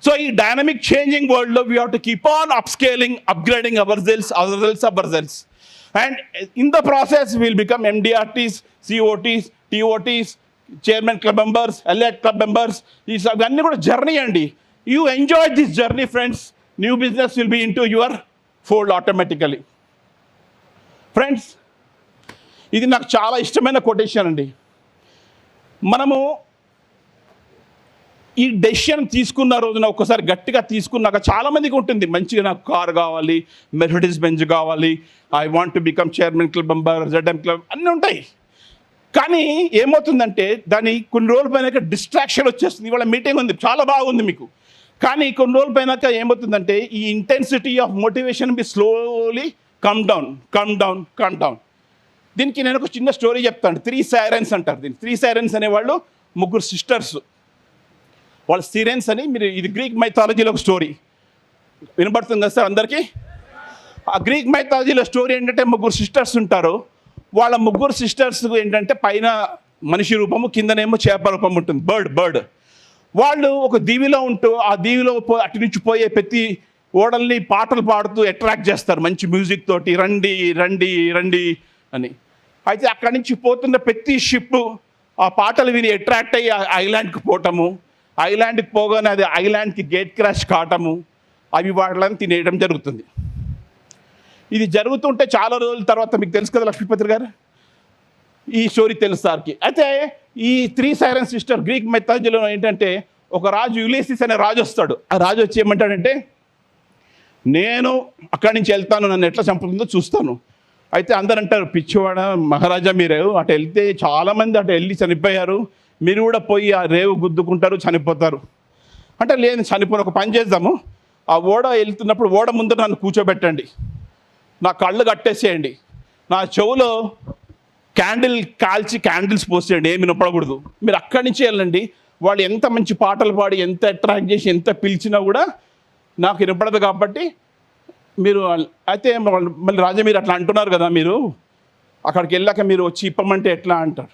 సో ఈ డైనమిక్ చేంజింగ్ వరల్డ్లో we have to keep on upscaling, upgrading our selves. And in the process will become MDRTs, COTs, TOTs, chairman club members, elite club members. ఇవన్నీ కూడా జర్నీ అండి. You enjoy this journey friends. New business will be into your fold automatically. Friends, ఇది నాకు చాలా ఇష్టమైన కొటేషన్ అండి. మనము ఈ డెసిషన్ తీసుకున్న రోజున ఒక్కసారి గట్టిగా తీసుకున్నాక చాలామందికి ఉంటుంది, మంచిగా నాకు కార్ కావాలి, మెర్సిడీస్ బెంజ్ కావాలి, I want to become chairman club member, ZM club, అన్నీ ఉంటాయి. కానీ ఏమవుతుందంటే దాని కొన్ని రోజుల పైన డిస్ట్రాక్షన్ వచ్చేస్తుంది. ఇవాళ మీటింగ్ ఉంది, చాలా బాగుంది మీకు, కానీ కొన్ని రోజుల పైన ఏమవుతుందంటే ఈ intensity of motivation be slowly come down. దీనికి నేను ఒక చిన్న స్టోరీ చెప్తాను. 3 సైరన్స్ అంటారు దీన్ని. 3 సైరన్స్ అనేవాళ్ళు ముగ్గురు సిస్టర్స్. వాళ్ళు సిరెన్స్ అని, మీరు ఇది గ్రీక్ మైథాలజీలో ఒక స్టోరీ వినబడుతుంది కదా సార్ అందరికీ. ఆ గ్రీక్ మైథాలజీలో స్టోరీ ఏంటంటే ముగ్గురు సిస్టర్స్ ఉంటారు. వాళ్ళ ముగ్గురు సిస్టర్స్ ఏంటంటే పైన మనిషి రూపము, కిందనేమో చేప రూపం ఉంటుంది, బర్డ్. వాళ్ళు ఒక దీవిలో ఉంటూ ఆ దీవిలో అటు నుంచి పోయే ప్రతి ఓడల్ని పాటలు పాడుతూ అట్రాక్ట్ చేస్తారు మంచి మ్యూజిక్ తోటి, రండి రండి రండి అని. అయితే అక్కడి నుంచి పోతున్న ప్రతి షిప్ ఆ పాటలు విని అట్రాక్ట్ అయ్యి ఐలాండ్కి పోవటము, ఐలాండ్కి పోగానే అది ఐలాండ్కి గేట్ క్రాష్ కావటము, అవి వాళ్ళని తినేయడం జరుగుతుంది. ఇది జరుగుతుంటే చాలా రోజుల తర్వాత, మీకు తెలుసు కదా లక్ష్మీపతి గారు, ఈ స్టోరీ తెలుసు సార్కి. అయితే ఈ 3 సైరన్ సిస్టర్ గ్రీక్ మెథాలజీలో ఏంటంటే ఒక రాజు, యులిసిస్ అనే రాజు వస్తాడు. ఆ రాజు వచ్చి ఏమంటాడంటే, నేను అక్కడి నుంచి వెళ్తాను, నన్ను ఎట్లా చంపుతుందో చూస్తాను. అయితే అందరు అంటారు, పిచ్చివాడ మహారాజా, మీరు అటు వెళ్తే చాలామంది అటు వెళ్ళి చనిపోయారు, మీరు కూడా పోయి ఆ రేవు గుద్దుకుంటారు, చనిపోతారు. అంటే లేదు, చనిపోయిన ఒక పని చేద్దాము, ఆ ఓడ వెళ్తున్నప్పుడు ఓడ ముందు నన్ను కూర్చోబెట్టండి, నా కళ్ళు కట్టేసేయండి, నా చెవులో క్యాండిల్ కాల్చి క్యాండిల్స్ పోసేయండి, ఏమి వినపడకూడదు. మీరు అక్కడి నుంచి వెళ్ళండి, వాళ్ళు ఎంత మంచి పాటలు పాడి, ఎంత అట్రాక్ట్ చేసి, ఎంత పిలిచినా కూడా నాకు వినపడదు. కాబట్టి మీరు అయితే మళ్ళీ రాజా మీరు అట్లా అంటున్నారు కదా, మీరు అక్కడికి వెళ్ళాక మీరు వచ్చి ఇప్పమంటే ఎట్లా అంటారు.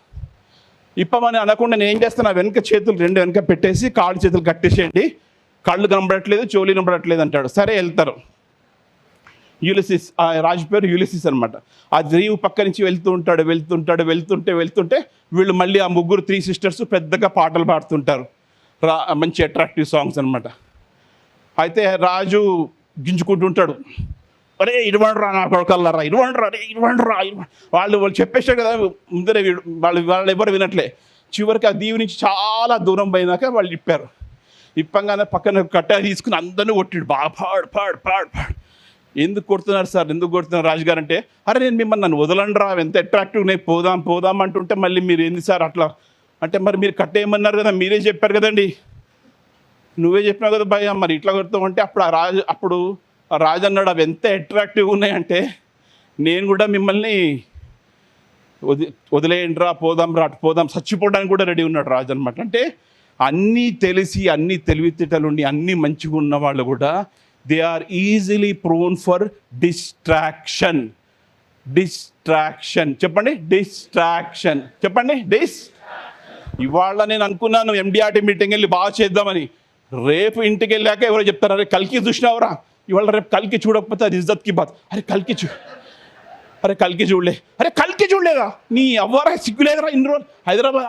ఇప్పమని అనకుండా నేను ఏం చేస్తాను, వెనక చేతులు 2 వెనక పెట్టేసి కాళ్ళు చేతులు కట్టేసేయండి, కళ్ళు కనబడట్లేదు, చెవులు కనబడట్లేదు అంటాడు. సరే వెళ్తారు. యులిసిస్, ఆ రాజు పేరు యులిసిస్ అనమాట. ఆ ద్రీవు పక్క నుంచి వెళ్తుంటే వీళ్ళు మళ్ళీ ఆ ముగ్గురు 3 సిస్టర్స్ పెద్దగా పాటలు పాడుతుంటారు, మంచి అట్రాక్టివ్ సాంగ్స్ అనమాట. అయితే రాజు గింజుకుంటుంటాడు, అరే ఇరువండ్రా నా కొడుకల్లారా, ఇరువండ్రా. వాళ్ళు చెప్పేసారు కదా ముందరే, వాళ్ళు ఎవరు వినట్లే. చివరికి ఆ దీవి నుంచి చాలా దూరం పోయినాక వాళ్ళు ఇప్పంగానే పక్కన కట్ట తీసుకుని అందరినీ కొట్టాడు, బాగా పాడు. ఎందుకు కొడుతున్నారు సార్, ఎందుకు కొడుతున్నారు రాజుగారు అంటే, అరే నేను మిమ్మల్ని నన్ను వదలండ్రా, ఎంత అట్రాక్టివ్, నేను పోదాం అంటుంటే మళ్ళీ మీరు ఏంది సార్ అట్లా అంటే, మరి మీరు కట్టేయమన్నారు కదా, మీరే చెప్పారు కదండి, నువ్వే చెప్పినావు కదా భయ్యా, మరి ఇట్లా కొడతామంటే అప్పుడు ఆ రాజు అన్నాడు, అవి ఎంత అట్రాక్టివ్గా ఉన్నాయంటే నేను కూడా మిమ్మల్ని వదిలేయండిరా, పోదాం, చచ్చిపోవడానికి కూడా రెడీ ఉన్నాడు రాజు అనమాట. అంటే అన్నీ తెలిసి, అన్నీ తెలివితేటలుండి, అన్నీ మంచిగా ఉన్న వాళ్ళు కూడా they are easily prone for distraction. చెప్పండి, డిస్ట్రాక్షన్. ఇవాళ నేను అనుకున్నాను MDRT మీటింగ్ వెళ్ళి బాగా చేద్దామని. రేపు ఇంటికి వెళ్ళాక ఎవరో చెప్తారు, అరే కల్కి చూసినావురా, ఇవాళ రేపు కల్కి చూడకపోతే అది ఇజ్జత్కి బాత్. అరే కల్కి చూడలేదా, నీ అవ్వరా సిగ్గులేదురా, ఇన్ని రోజులు హైదరాబాద్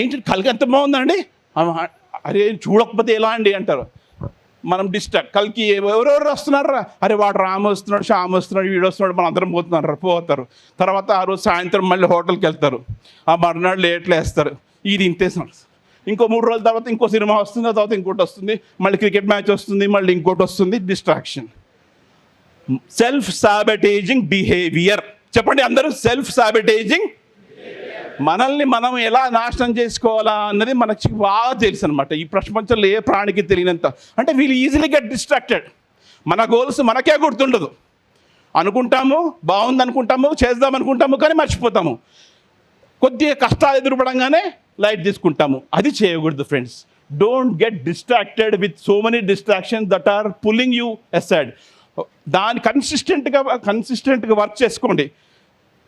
ఏంటి కల్కి ఎంత బాగుందండి, అరే చూడకపోతే ఎలా అండి అంటారు. మనం కల్కి ఎవరెవరు వస్తున్నారా, అరే వాడు రాము వస్తున్నాడు, శ్యామ్ వస్తున్నాడు, వీడు వస్తున్నాడు, మనం అందరం పోతారు. తర్వాత ఆ రోజు సాయంత్రం మళ్ళీ హోటల్కి వెళ్తారు, ఆ మర్నాడు లేట్లు వేస్తారు, ఇది ఇంతేస్తున్నారు. ఇంకో 3 రోజుల తర్వాత ఇంకో సినిమా వస్తుంది, తర్వాత ఇంకోటి వస్తుంది, మళ్ళీ క్రికెట్ మ్యాచ్ వస్తుంది, మళ్ళీ ఇంకోటి వస్తుంది. Distraction, self sabotaging behaviour. చెప్పండి అందరూ, సెల్ఫ్ సాబిటేజింగ్. మనల్ని మనం ఎలా నాశనం చేసుకోవాలా అన్నది మనకి బాగా తెలుసు అనమాట. ఈ ప్రపంచంలో ఏ ప్రాణికి తెలియనంత. అంటే వీళ్ళు ఈజీలీ గెట్ డిస్ట్రాక్టెడ్. మన గోల్స్ మనకే గుర్తుండదు. అనుకుంటాము, బాగుంది అనుకుంటాము, చేద్దాం అనుకుంటాము, కానీ మర్చిపోతాము. కొద్దిగా కష్టాలు ఎదురుపడంగానే లైట్ తీసుకుంటాము. అది చేయకూడదు friends. Don't get distracted with so many distractions that are pulling you aside. దాన్ని కన్సిస్టెంట్గా వర్క్ చేసుకోండి.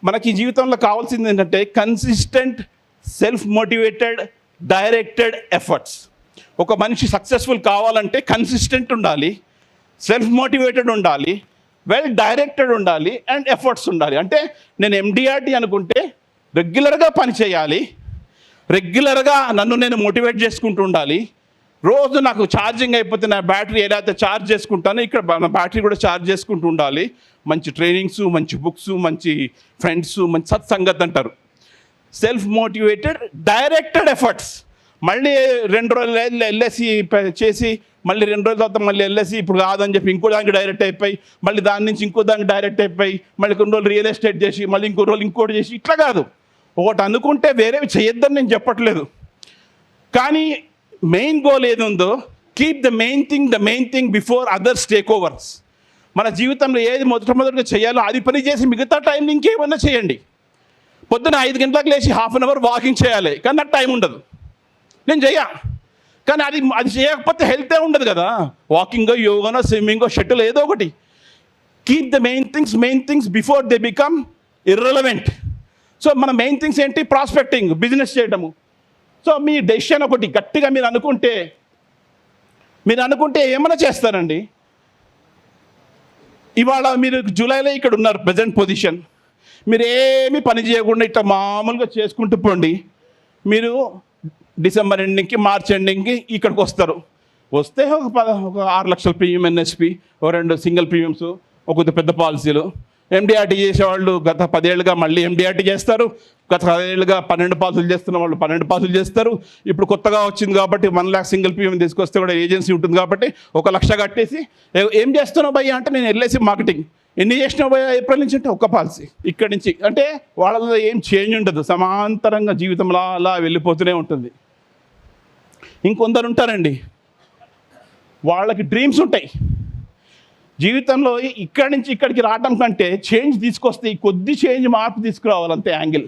మనకి జీవితంలో కావాల్సింది ఏంటంటే consistent, self motivated, directed efforts. ఒక మనిషి సక్సెస్ఫుల్ కావాలంటే కన్సిస్టెంట్ ఉండాలి, సెల్ఫ్ మోటివేటెడ్ ఉండాలి, వెల్ డైరెక్టెడ్ ఉండాలి, అండ్ ఎఫర్ట్స్ ఉండాలి. అంటే నేను MDRT అనుకుంటే రెగ్యులర్గా పని చేయాలి, రెగ్యులర్గా నన్ను నేను మోటివేట్ చేసుకుంటూ ఉండాలి. రోజు నాకు ఛార్జింగ్ అయిపోతే నా బ్యాటరీ ఏదైతే ఛార్జ్ చేసుకుంటానో ఇక్కడ నా బ్యాటరీ కూడా ఛార్జ్ చేసుకుంటూ ఉండాలి. మంచి ట్రైనింగ్స్, మంచి బుక్స్, మంచి ఫ్రెండ్స్, మంచి సత్సంగతి అంటారు. Self motivated, directed efforts. మళ్ళీ 2 రోజులు LSE చేసి మళ్ళీ 2 రోజుల తర్వాత మళ్ళీ LSE ఇప్పుడు కాదని చెప్పి ఇంకో దానికి డైరెక్ట్ అయిపోయి, మళ్ళీ దాని నుంచి ఇంకో దానికి డైరెక్ట్ అయిపోయి, మళ్ళీ కొన్ని రోజులు రియల్ ఎస్టేట్ చేసి, మళ్ళీ ఇంకో రోజులు ఇంకోటి చేసి, ఇట్లా కాదు. ఒకటి అనుకుంటే వేరేవి చేయొద్దని నేను చెప్పట్లేదు, కానీ మెయిన్ గోల్ ఏది ఉందో keep the main thing before others take overs. మన జీవితంలో ఏది మొదటగా చేయాలో అది పని చేసి మిగతా టైం ఇంకేమన్నా చేయండి. పొద్దున 5 గంటలకు లేచి ½ అన్ అవర్ వాకింగ్ చేయాలి, కానీ నాకు టైం ఉండదు, నేను కానీ అది చేయకపోతే హెల్తే ఉండదు కదా. వాకింగో, యోగానో, స్విమ్మింగో, షటిల్ ఏదో ఒకటి. Keep the main things before they become irrelevant. So మన మెయిన్ థింగ్స్ ఏంటి? ప్రాస్పెక్టింగ్, బిజినెస్ చేయడము. సో మీ డెసిషన్ ఒకటి గట్టిగా మీరు అనుకుంటే ఏమైనా చేస్తారండి. ఇవాళ మీరు జూలైలో ఇక్కడ ఉన్నారు, ప్రజెంట్ పొజిషన్. మీరు ఏమీ పని చేయకుండా ఇట్లా మామూలుగా చేసుకుంటూ పోండి. మీరు డిసెంబర్ ఎండింగ్కి, మార్చ్ ఎండింగ్కి ఇక్కడికి వస్తే ఒక 6 లక్షల ప్రీమియం NSP, 2 సింగిల్ ప్రీమియమ్స్, ఒక పెద్ద పాలసీలు. MDRT చేసేవాళ్ళు గత 10 ఏళ్ళుగా మళ్ళీ MDRT చేస్తారు. గత 10 ఏళ్ళుగా 12 పాలసీలు చేస్తున్న వాళ్ళు 12 పాలసీలు చేస్తారు. ఇప్పుడు కొత్తగా వచ్చింది కాబట్టి 1 lakh సింగిల్ ప్రీమియం తీసుకొస్తే కూడా ఏజెన్సీ ఉంటుంది కాబట్టి 1 లక్ష కట్టేసి ఏం చేస్తున్నావు భయ్యా అంటే నేను LIC మార్కెటింగ్. ఎన్ని చేసినావు భయ్యా ఏప్రిల్ నుంచి అంటే 1 పాలసీ. ఇక్కడి నుంచి అంటే వాళ్ళలో ఏం చేంజ్ ఉండదు, సమాంతరంగా జీవితంలో అలా వెళ్ళిపోతూనే ఉంటుంది. ఇంకొందరు ఉంటారండి, వాళ్ళకి డ్రీమ్స్ ఉంటాయి. జీవితంలో ఇక్కడి నుంచి ఇక్కడికి రావడం కంటే చేంజ్ తీసుకొస్తే ఈ కొద్ది చేంజ్, మార్పు తీసుకురావాలి అంతే యాంగిల్.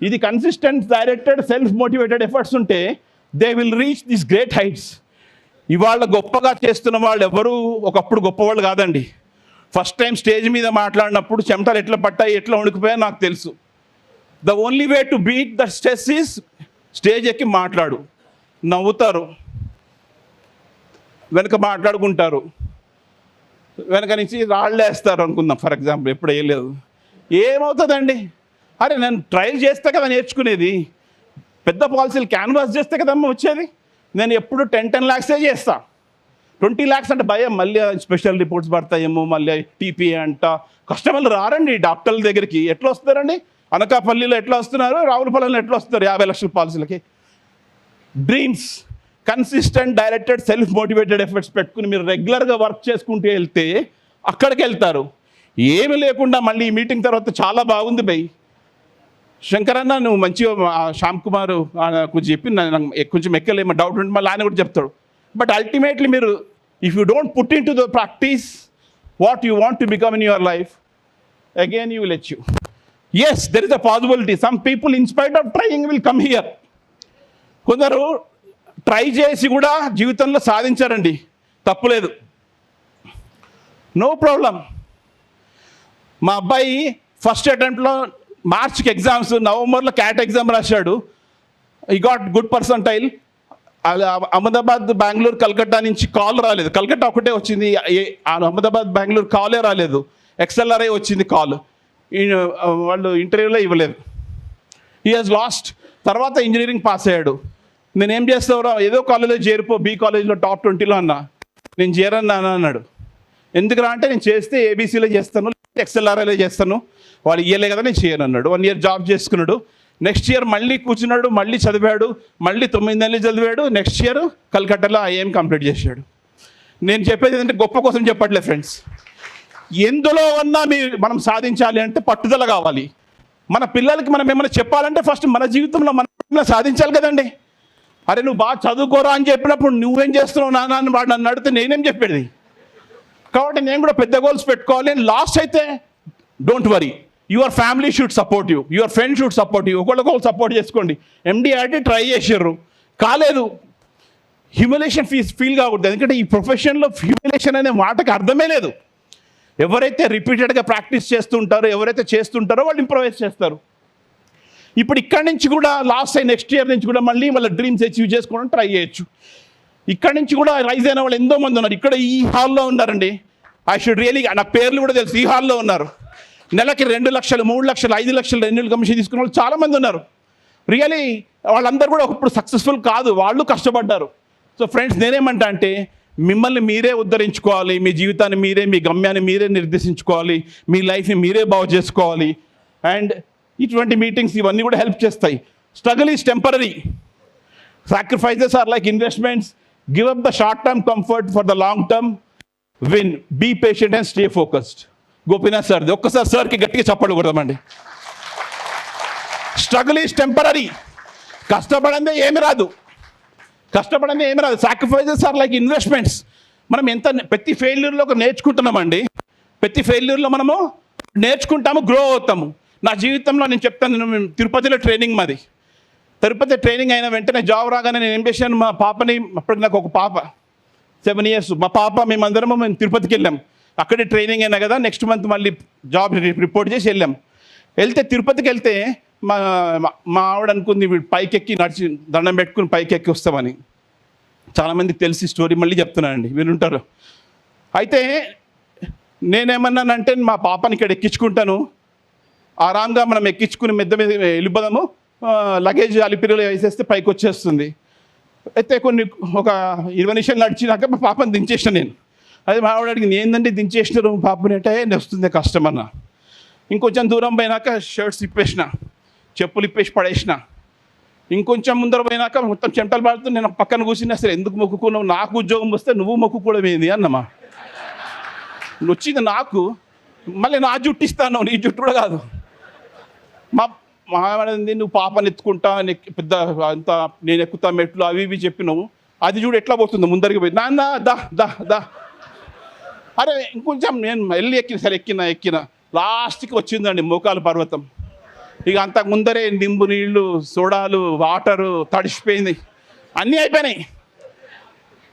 ఇది consistent, directed, self motivated efforts ఉంటే they will reach this great heights. ఇవాళ గొప్పగా చేస్తున్న వాళ్ళు ఎవరు ఒకప్పుడు గొప్పవాళ్ళు కాదండి. ఫస్ట్ టైం స్టేజ్ మీద మాట్లాడినప్పుడు చెమటలు ఎట్లా పట్టాయి, ఎట్లా వణికిపోయాయో నాకు తెలుసు. The only way to beat the stress is stage ఎక్కి మాట్లాడు. నవ్వుతారు, వెనక మాట్లాడుకుంటారు, వెనక నుంచి రాళ్ళు వేస్తారు అనుకుందాం ఫర్ ఎగ్జాంపుల్. ఎప్పుడు వేయలేదు, ఏమవుతుందండి? అరే నేను ట్రయల్ చేస్తే కదా నేర్చుకునేది. పెద్ద పాలసీలు క్యాన్వాస్ చేస్తే కదమ్మా వచ్చేది. నేను ఎప్పుడు 10 lakhs చేస్తా. 20 lakhs అంటే భయం, మళ్ళీ స్పెషల్ రిపోర్ట్స్ పడతాయేమో, మళ్ళీ TPA అంట. కస్టమర్లు రారండి డాక్టర్ల దగ్గరికి. ఎట్లా వస్తారండి? అనకాపల్లిలో ఎట్లా వస్తున్నారు, రావులపాలెంలో ఎట్లా వస్తున్నారు 50 లక్షల పాలసీలకి? Dreams, consistent, directed, self motivated efforts పెట్టుకుని మీరు రెగ్యులర్గా వర్క్ చేసుకుంటూ వెళ్తే అక్కడికి వెళ్తారు. ఏమి లేకుండా మళ్ళీ ఈ మీటింగ్ తర్వాత చాలా బాగుంది భయ్, శంకరన్న నువ్వు మంచిగా శ్యామ్ కుమార్ కొంచెం చెప్పి కొంచెం ఎక్కలేమో డౌట్ ఉంటే మళ్ళీ ఆయన కూడా చెప్తాడు. బట్ అల్టిమేట్లీ మీరు if you don't put in to the practice what you want to become in your life, again you will achieve. Yes, there is a possibility. Some people in spite of trying will come here. కొందరు ట్రై చేసి కూడా జీవితంలో సాధించారండి, తప్పులేదు, నో ప్రాబ్లం. మా అబ్బాయి ఫస్ట్ అటెంప్ట్లో మార్చ్కి ఎగ్జామ్స్, నవంబర్లో క్యాట్ ఎగ్జామ్ రాశాడు. He got good percentile. Ahmedabad, Bengaluru, Calcutta నుంచి కాల్ రాలేదు. కలకత్తా ఒకటే వచ్చింది, అహ్మదాబాద్, బెంగళూరు కాలే రాలేదు. XLRI వచ్చింది కాల్. వాళ్ళు ఇంటర్వ్యూలో ఇవ్వలేదు. He has last. తర్వాత ఇంజనీరింగ్ పాస్ అయ్యాడు. నేనేం చేస్తావురా, ఏదో కాలేజ్లో చేరిపో, B కాలేజ్లో టాప్ 20లో అన్నా. నేను చేరన్నా అన్నాడు. ఎందుకురా అంటే నేను చేస్తే ABCలో చేస్తాను, XLRIలో చేస్తాను, వాళ్ళు ఇయ్యలే కదా నేను చేయను అన్నాడు. 1 year జాబ్ చేసుకున్నాడు. నెక్స్ట్ ఇయర్ మళ్ళీ కూర్చున్నాడు, మళ్ళీ చదివాడు, మళ్ళీ 9 నెలలు చదివాడు. నెక్స్ట్ ఇయర్ కలకట్టాలో IIM కంప్లీట్ చేశాడు. నేను చెప్పేది ఏంటంటే గొప్ప కోసం చెప్పట్లేదు ఫ్రెండ్స్. ఎందులో ఉన్నా మనం సాధించాలి అంటే పట్టుదల కావాలి. మన పిల్లలకి మనం ఏమైనా చెప్పాలంటే ఫస్ట్ మన జీవితంలో మనం సాధించాలి కదండి. అరే నువ్వు బాగా చదువుకోరా అని చెప్పినప్పుడు నువ్వేం చేస్తున్నావు నాన్న అని వాడు నన్ను అడిగితే నేనేం చెప్పేది. కాబట్టి నేను కూడా పెద్ద గోల్స్ పెట్టుకోవాలి. లాస్ట్ అయితే don't worry, your family should support you, your friend should support you. ఒకళ్ళకొకరు సపోర్ట్ చేసుకోండి. ఎండి ఆర్టీ ట్రై చేసారు, కాలేదు. హ్యూమిలేషన్ ఫీల్ కాకూడదు. ఎందుకంటే ఈ ప్రొఫెషన్లో హ్యూమిలేషన్ అనే మాటకి అర్థమే లేదు. ఎవరైతే రిపీటెడ్గా ప్రాక్టీస్ చేస్తుంటారో, ఎవరైతే చేస్తుంటారో వాళ్ళు ఇంప్రూవైజ్ చేస్తారు. ఇప్పుడు ఇక్కడి నుంచి కూడా లాస్ట్ అయ్యి నెక్స్ట్ ఇయర్ నుంచి కూడా మళ్ళీ వాళ్ళ డ్రీమ్స్ అచీవ్ చేసుకోవడం ట్రై చేయొచ్చు. ఇక్కడి నుంచి కూడా రైజ్ అయిన వాళ్ళు ఎంతో మంది ఉన్నారు. ఇక్కడ ఈ హాల్లో ఉన్నారండి. ఐ షుడ్ రియలీ, నాకు పేర్లు కూడా తెలుసు. ఈ హాల్లో ఉన్నారు. నెలకి 2 లక్షలు, 3 లక్షలు, 5 లక్షలు రెన్యూల్ కమిషన్ తీసుకున్న వాళ్ళు చాలామంది ఉన్నారు. రియలీ వాళ్ళందరూ కూడా ఒకప్పుడు సక్సెస్ఫుల్ కాదు, వాళ్ళు కష్టపడ్డారు. సో ఫ్రెండ్స్, నేనేమంటా అంటే మిమ్మల్ని మీరే ఉద్ధరించుకోవాలి. మీ జీవితాన్ని మీరే, మీ గమ్యాన్ని మీరే నిర్దేశించుకోవాలి. మీ లైఫ్ని మీరే బాగు చేసుకోవాలి. అండ్ ఇటువంటి మీటింగ్స్ ఇవన్నీ కూడా హెల్ప్ చేస్తాయి. Struggle is temporary, sacrifices are like investments. Give up the short term comfort for the long term win. Be patient and stay focused. Gopinath సార్ది ఒక్కసారి సార్కి గట్టిగా చప్పట్లు కొడదామండి. Struggle is temporary. కష్టపడందే ఏమి రాదు, కష్టపడందే ఏమి రాదు. Sacrifices are like investments. మనం ఎంత ప్రతి ఫెయిల్యూర్లో నేర్చుకుంటున్నామండి. ప్రతి ఫెయిల్యూర్లో మనము నేర్చుకుంటాము, గ్రో అవుతాము. నా జీవితంలో నేను చెప్తాను, నేను తిరుపతిలో ట్రైనింగ్ మాది. తిరుపతి ట్రైనింగ్ అయిన వెంటనే జాబ్ రాగానే నేను ఏం చేశాను, మా పాపని, అప్పటికి నాకు ఒక పాప 7 years, మా పాప మేము తిరుపతికి వెళ్ళాం. అక్కడే ట్రైనింగ్ అయినా కదా, నెక్స్ట్ మంత్ మళ్ళీ జాబ్ రిపోర్ట్ చేసి వెళ్ళాం. తిరుపతికి వెళ్తే మా ఆవిడ అనుకుంది వీడు పైకెక్కి నడిచి దండం పెట్టుకుని పైకెక్కి వస్తామని. చాలామందికి తెలిసి స్టోరీ మళ్ళీ చెప్తున్నానండి, వినుంటారు. అయితే నేనేమన్నానంటే మా పాపని ఇక్కడ ఎక్కించుకుంటాను, ఆరాంగా మనం ఎక్కించుకుని మెద్ద మీద వెళ్ళిపోదాము, లగేజ్ అలిపిరిలో వేసేస్తే పైకి వచ్చేస్తుంది. అయితే ఒక 20 నిమిషాలు నడిచినాక మా పాపని దించేసిన నేను. అదే మా ఆవిడ అడిగింది, ఏంటంటే దించేసినారు పాపని అంటే, వస్తుంది కష్టం అన్న. ఇంకొంచెం దూరం పోయినాక షర్ట్స్ ఇప్పేసిన, చెప్పులు ఇప్పేసి పడేసిన. ఇంకొంచెం ముందర పోయినాక మొత్తం చెమటలు పడుతూ నేను పక్కన కూర్చుని, అసలు ఎందుకు మొక్కుకున్నావు, నాకు ఉద్యోగం వస్తే నువ్వు మొక్కుకోవడం ఏంది అన్నమా. వచ్చింది నాకు, మళ్ళీ నా జుట్టు ఇస్తాను, నీ జుట్టు కూడా కాదు. మా ఆవిడంది, నువ్వు పాపని ఎత్తుకుంటా, పెద్ద అంత నేను ఎక్కుతా మెట్లు అవి ఇవి చెప్పినావు, అది చూడు ఎట్లా పోతుందో ముందరికి పోయి, నాన్న దా దా దా. అరే ఇంకొంచెం నేను వెళ్ళి ఎక్కిన లాస్ట్కి వచ్చిందండి మోకాలు పర్వతం. ఇక అంతకు ముందరే నింబు నీళ్ళు, సోడాలు, వాటరు తడిసిపోయింది, అన్నీ అయిపోయినాయి.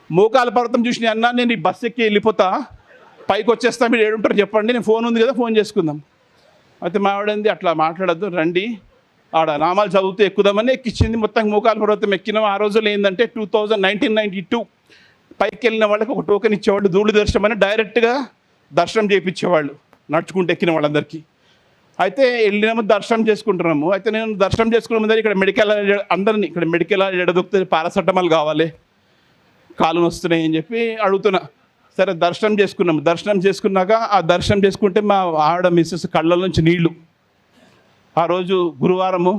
మోకాలు పర్వతం చూసి అన్నా, నేను ఈ బస్సు ఎక్కి వెళ్ళిపోతా, పైకి వచ్చేస్తా, మీరు ఏడుంటారు చెప్పండి, నేను ఫోన్ ఉంది కదా ఫోన్ చేసుకుందాం. అయితే మా ఆవిడంది, అట్లా మాట్లాడద్దు రండి, ఆడ నామాలు చదువుతూ ఎక్కుదామని ఎక్కించింది. మొత్తం మోకాలు పర్వతం ఎక్కినాం. ఆ రోజుల్లో ఏంటంటే 1992 పైకి వెళ్ళిన వాళ్ళకి ఒక టోకెన్ ఇచ్చేవాళ్ళు, ధూళి దర్శనం అని, డైరెక్ట్గా దర్శనం చేయించేవాళ్ళు నడుచుకుంటూ ఎక్కిన వాళ్ళందరికీ. అయితే వెళ్ళినాము, దర్శనం చేసుకుంటున్నాము. అయితే నేను దర్శనం చేసుకున్న ముందర ఇక్కడ మెడికల్ ఎడదొక్కుతుంది, పారాసెటమాల్ కావాలి, కాలు వస్తున్నాయి అని చెప్పి అడుగుతున్నా. సరే దర్శనం చేసుకున్నాము. దర్శనం చేసుకున్నాక ఆ దర్శనం చేసుకుంటే మా ఆవిడ మిస్సెస్ కళ్ళ నుంచి నీళ్లు. ఆ రోజు గురువారము,